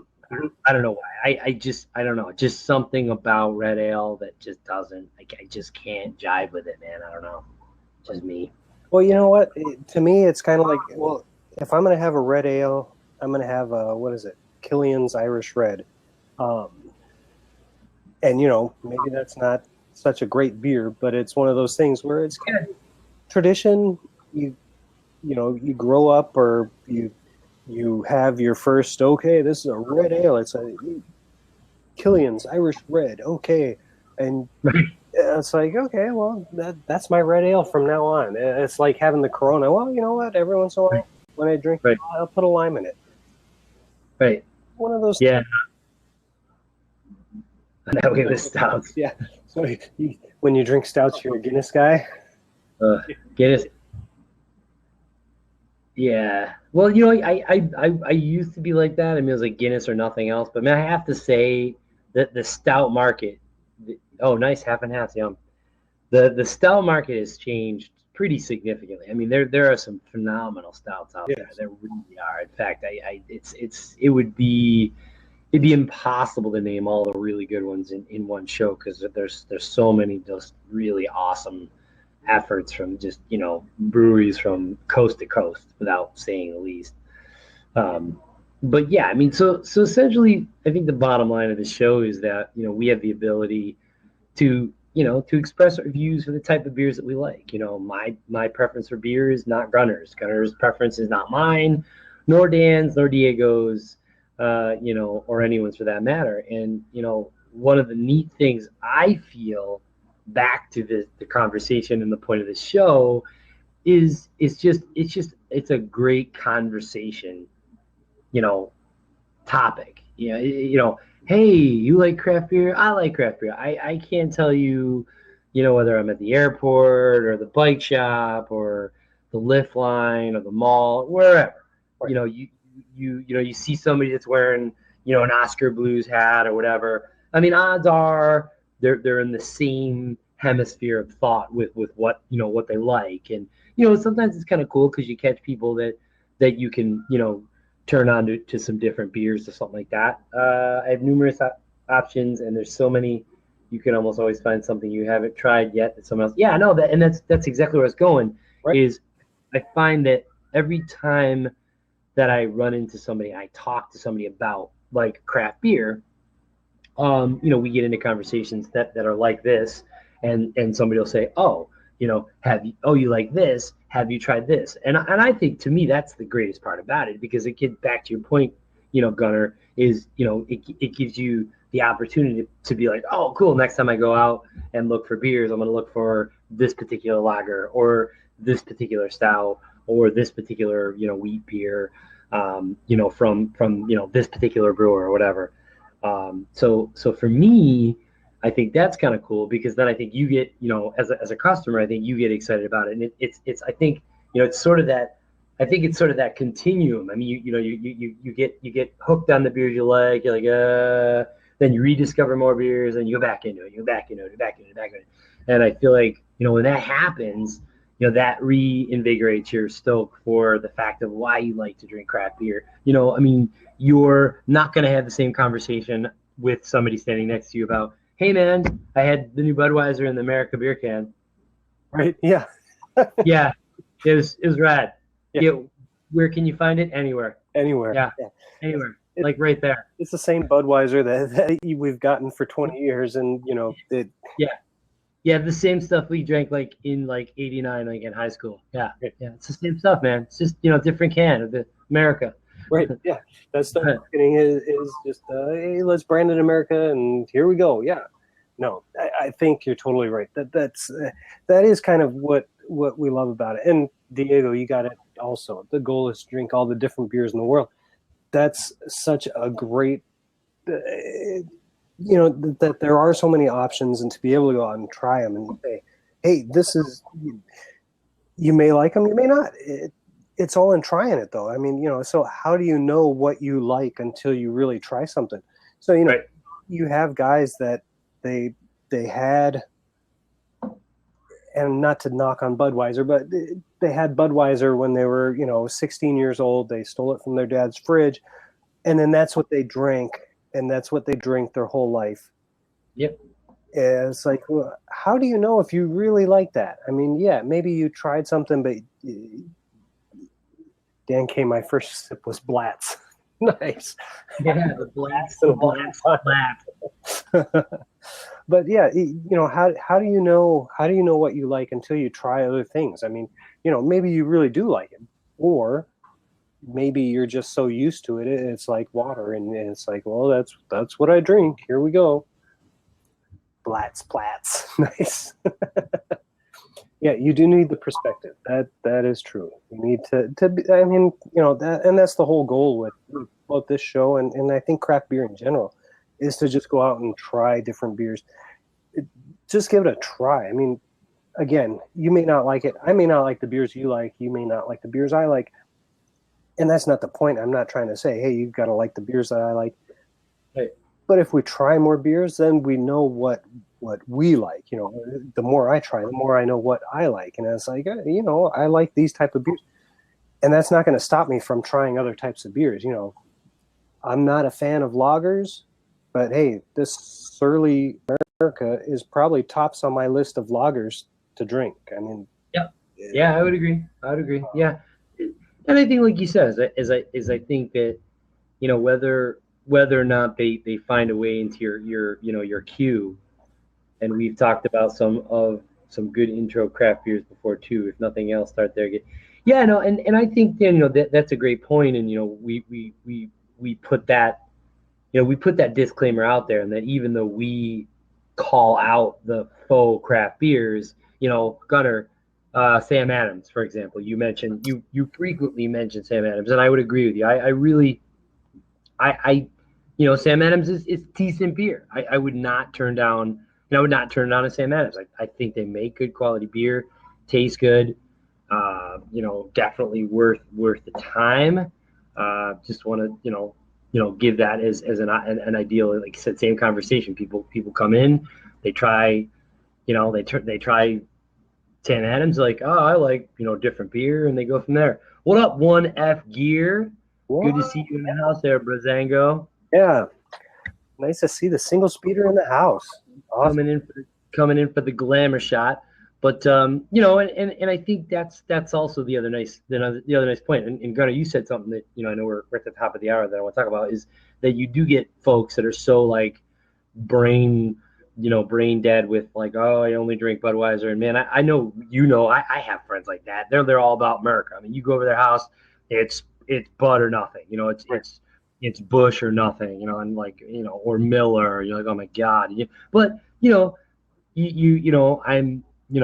I don't know why. I don't know. Just something about red ale that just doesn't. Like I just can't jive with it, man. I don't know. Just me. Well, you know what? To me, it's kind of like, well, if I'm going to have a red ale, I'm going to have what is it? Killian's Irish Red. Um, and, maybe that's not such a great beer, but it's one of those things where it's kind of tradition. You grow up or you have your first, okay, this is a red ale. It's a Killian's Irish Red. Okay. And it's like, okay, well, that's my red ale from now on. It's like having the Corona. Well, you know what? Every once in a while, when I drink, Right. I'll put a lime in it. Right. One of those. Yeah. That way with stouts. Yeah. So when you drink stouts, you're a Guinness guy. Guinness. Yeah. Well, I used to be like that. I mean, it was like Guinness or nothing else. But man, I have to say that the stout market. Oh, nice half and half. Yum. The stout market has changed pretty significantly. I mean, there are some phenomenal stouts out there. Yes. There really are. In fact, it'd be impossible to name all the really good ones in one show because there's so many just really awesome efforts from just breweries from coast to coast, without saying the least. But yeah, I mean, so essentially, I think the bottom line of the show is that we have the ability to express our views for the type of beers that we like. My preference for beer is not Gunner's. Gunner's preference is not mine, nor Dan's, nor Diego's, or anyone's for that matter. And one of the neat things I feel back to the conversation and the point of the show is it's a great conversation, you know, topic. Hey, you like craft beer? I like craft beer. I can't tell you, whether I'm at the airport or the bike shop or the lift line or the mall, wherever. Right. You see somebody that's wearing, an Oscar Blues hat or whatever. I mean, odds are they're in the same hemisphere of thought with what what they like. And sometimes it's kind of cool because you catch people that you can turn on to some different beers or something like that. I have numerous options, and there's so many. You can almost always find something you haven't tried yet that someone else. Yeah, no, and that's exactly where I was going. Right. Is I find that every time that I run into somebody, I talk to somebody about like craft beer. We get into conversations that are like this, and somebody will say, "Oh, you like this? Have you tried this?" And I think to me that's the greatest part about it, because it gets back to your point, Gunner, is it gives you the opportunity to be like, "Oh, cool, next time I go out and look for beers, I'm going to look for this particular lager or this particular stout or this particular wheat beer, from this particular brewer or whatever." So for me, I think that's kind of cool, because then I think you get, as a customer, I think you get excited about it. And it's I think, it's sort of that, I think it's sort of that continuum. I mean, you get hooked on the beers you like, you're like, then you rediscover more beers and you go back into it, you go back into it, you go back into it, back into it. And I feel like, when that happens, that reinvigorates your stoke for the fact of why you like to drink craft beer. I mean, you're not going to have the same conversation with somebody standing next to you about, "Hey man, I had the new Budweiser in the America beer can." Right. Yeah. Yeah, it was rad. Yeah. Yeah, where can you find it? Anywhere. Anywhere. Yeah, anywhere. Like right there. It's the same Budweiser that we've gotten for 20 years, and Yeah, the same stuff we drank like in like '89, like in high school. Yeah, it's the same stuff, man. It's just different can of the America. Right. Yeah. That's the marketing is just hey, let's brand it America, and here we go. Yeah. No, I think you're totally right. That is kind of what we love about it. And Diego, you got it also. The goal is to drink all the different beers in the world. That's such a great, that there are so many options, and to be able to go out and try them and say, "Hey, this is." You may like them, you may not. It's all in trying it, though. I mean, so how do you know what you like until you really try something? So Right. You have guys that they had, and not to knock on Budweiser, but they had Budweiser when they were 16 years old. They stole it from their dad's fridge, and then that's what they drank, and that's what they drink their whole life. Yep. It's like, well, how do you know if you really like that? I mean, yeah, maybe you tried something, but Dan K, my first sip was Blatz. Nice. Yeah, the Blatz. But yeah, how do you know what you like until you try other things? I mean, maybe you really do like it, or maybe you're just so used to it, it's like water, and it's like, well, that's what I drink. Here we go. Blatz. Nice. Yeah, you do need the perspective. That is true. You need to I mean, that, and that's the whole goal with both this show and I think craft beer in general, is to just go out and try different beers. Just give it a try. I mean, again, you may not like it. I may not like the beers you like. You may not like the beers I like. And that's not the point. I'm not trying to say, hey, you've got to like the beers that I like. Right. But if we try more beers, then we know what we like. The more I try, the more I know what I like. And it's like, I like these type of beers. And that's not going to stop me from trying other types of beers. I'm not a fan of lagers, but hey, this Surly America is probably tops on my list of lagers to drink. I mean, yeah, I would agree. Yeah. And I think, like you said, is I think that, whether or not they find a way into your queue, and we've talked about some good intro craft beers before too. If nothing else, start there. Yeah, no, and I think that's a great point, and we put that we put that disclaimer out there, and that even though we call out the faux craft beers, Gunner, Sam Adams, for example, you frequently mention Sam Adams, and I would agree with you. I really, Sam Adams is decent beer. I would not turn down, I would not turn down a Sam Adams. I think they make good quality beer, tastes good. Definitely worth the time. Just want to give that as an ideal. Like I said, same conversation. People come in, they try, they try Sam Adams, like, oh, I like different beer, and they go from there. What up, 1F Gear? Good to What? see you in the house there, Brazango. Yeah, nice to see the single speeder in the house. Awesome. Coming in for the glamour shot. But and I think that's also the other nice point. And Gunnar, you said something that I know we're at the top of the hour that I want to talk about, is that you do get folks that are so like brain dead with like, oh, I only drink Budweiser. And man, I know I have friends like that. They're all about America. I mean, you go over their house, it's Bud or nothing. It's Bush or nothing. And like or Miller. You're like, oh my god. But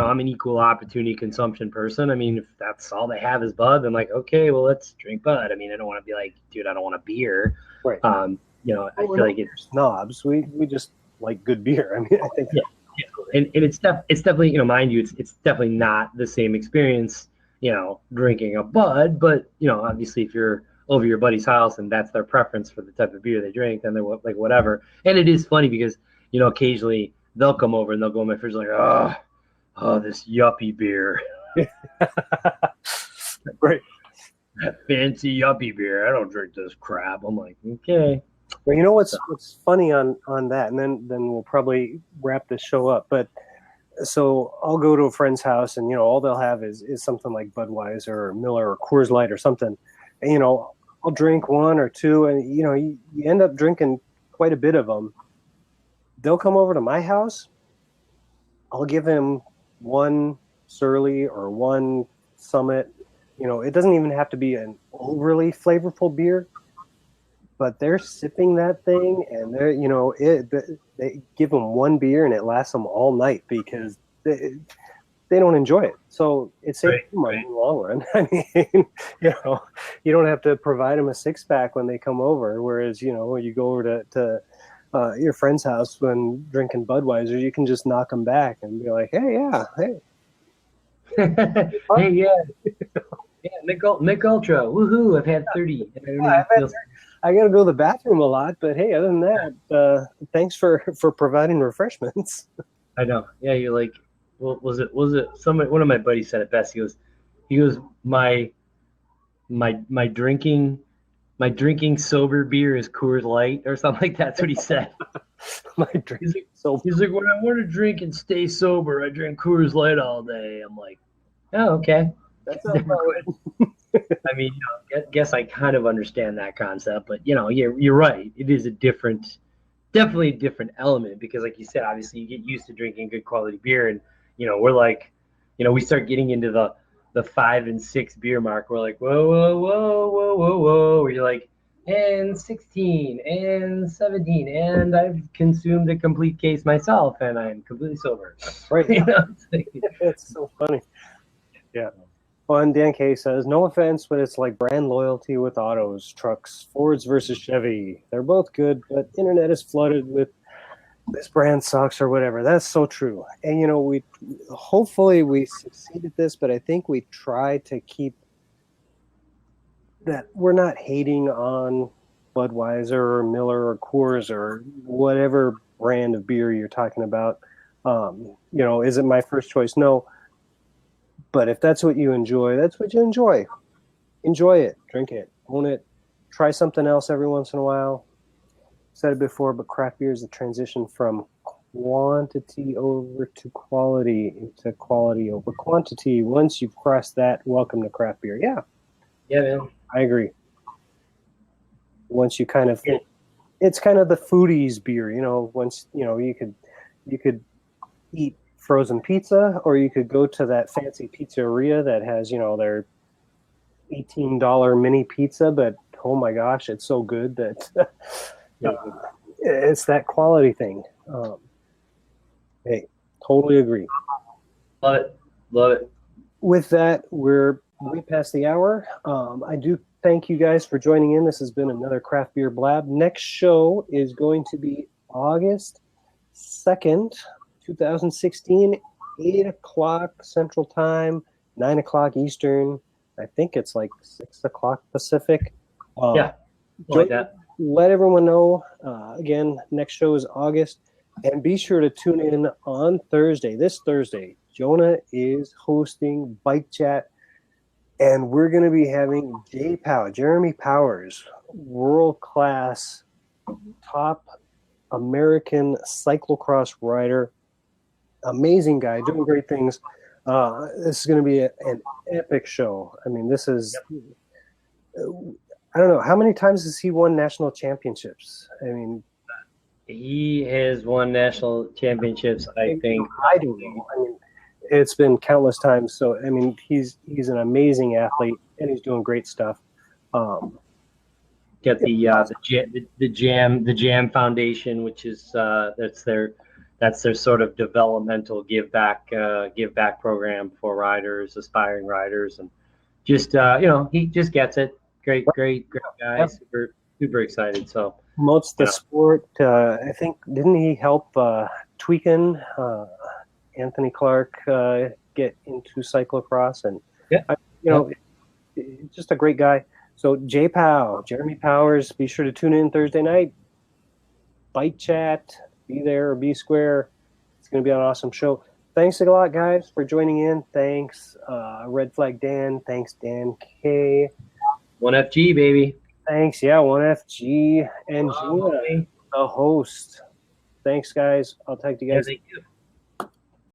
I'm an equal opportunity consumption person. I mean, if that's all they have is Bud, then like, okay, well, let's drink Bud. I mean, I don't want to be like, dude, I don't want a beer. Right. I feel like it's snobs. We just like good beer. I mean, I think. Yeah. And it's definitely, mind you, it's definitely not the same experience, drinking a Bud. But obviously, if you're over your buddy's house and that's their preference for the type of beer they drink, then they're like whatever. And it is funny because occasionally they'll come over and they'll go in my fridge like, oh, this yuppie beer. Right. That fancy yuppie beer. I don't drink this crap. I'm like, okay. Well, you know what's funny on that, and then we'll probably wrap this show up. But so I'll go to a friend's house, and all they'll have is something like Budweiser or Miller or Coors Light or something. And I'll drink one or two, and you end up drinking quite a bit of them. They'll come over to my house. I'll give him one Surly or one Summit. It doesn't even have to be an overly flavorful beer, but they're sipping that thing, and they give them one beer and it lasts them all night because they don't enjoy it. So it saves them money in the long run. I mean, you don't have to provide them a 6-pack when they come over. Whereas, when you go over to your friend's house when drinking Budweiser, you can just knock them back and be like, hey, hey, yeah. Yeah, Mick Ultra, woohoo! I've had 30. I got to go to the bathroom a lot, but hey, other than that, thanks for providing refreshments. I know. Yeah, you're like, well, was it somebody? One of my buddies said it best. He goes, my drinking sober beer is Coors Light or something like that. That's what he said. He's like, when I want to drink and stay sober, I drink Coors Light all day. I'm like, oh, okay. That's not right. I mean, guess I kind of understand that concept, but you're right. It is definitely a different element because, like you said, obviously you get used to drinking good quality beer, and we're like, we start getting into the 5 and 6 beer mark. We're like, whoa, where you're like, and 16 and 17, and I've consumed a complete case myself, and I'm completely sober. Right. It's so funny. Yeah. Well, and Dan K says, no offense, but it's like brand loyalty with autos, trucks, Fords versus Chevy. They're both good, but internet is flooded with this brand sucks or whatever. That's so true. And, we hopefully we succeed at this, but I think we try to keep that we're not hating on Budweiser or Miller or Coors or whatever brand of beer you're talking about. Is it my first choice? No. But if that's what you enjoy, that's what you enjoy. Enjoy it. Drink it. Own it. Try something else every once in a while. Said it before, but craft beer is a transition from quantity over to quality into quality over quantity. Once you've crossed that, welcome to craft beer. Yeah. Yeah, man. I agree. Once you kind of, it's kind of the foodies beer, once, you could eat frozen pizza, or you could go to that fancy pizzeria that has, their $18 mini pizza, but oh my gosh, it's so good that It's that quality thing. Hey, totally agree. Love it. Love it. With that, we're way past the hour. I do thank you guys for joining in. This has been another Craft Beer Blab. Next show is going to be August 2nd, 2016, 8 o'clock Central Time, 9 o'clock Eastern. I think it's like 6 o'clock Pacific. Yeah, like that. Let everyone know. Again, next show is August. And be sure to tune in on Thursday. This Thursday, Jonah is hosting Bike Chat. And we're going to be having Jeremy Powers, world-class, top American cyclocross rider. Amazing guy, doing great things. This is going to be an epic show. I mean, this is... I don't know. How many times has he won national championships? I mean... He has won national championships, I think. I don't know. I mean, it's been countless times. So, I mean, he's an amazing athlete, and he's doing great stuff. Get the Jam Foundation, which is that's their sort of developmental give back program for riders, aspiring riders, and just he just gets it. Great guy. Yep. Super excited. So promotes the sport. I think didn't he help Tweakin, Anthony Clark get into cyclocross, and just a great guy. So Jeremy Powers, be sure to tune in Thursday night. Bike Chat, be there or be square. It's going to be an awesome show. Thanks a lot, guys, for joining in. Thanks, Red Flag Dan. Thanks, Dan K. 1FG, baby. Thanks, 1FG. And Gina, the host. Thanks, guys. I'll talk to you guys. Yeah, thank you.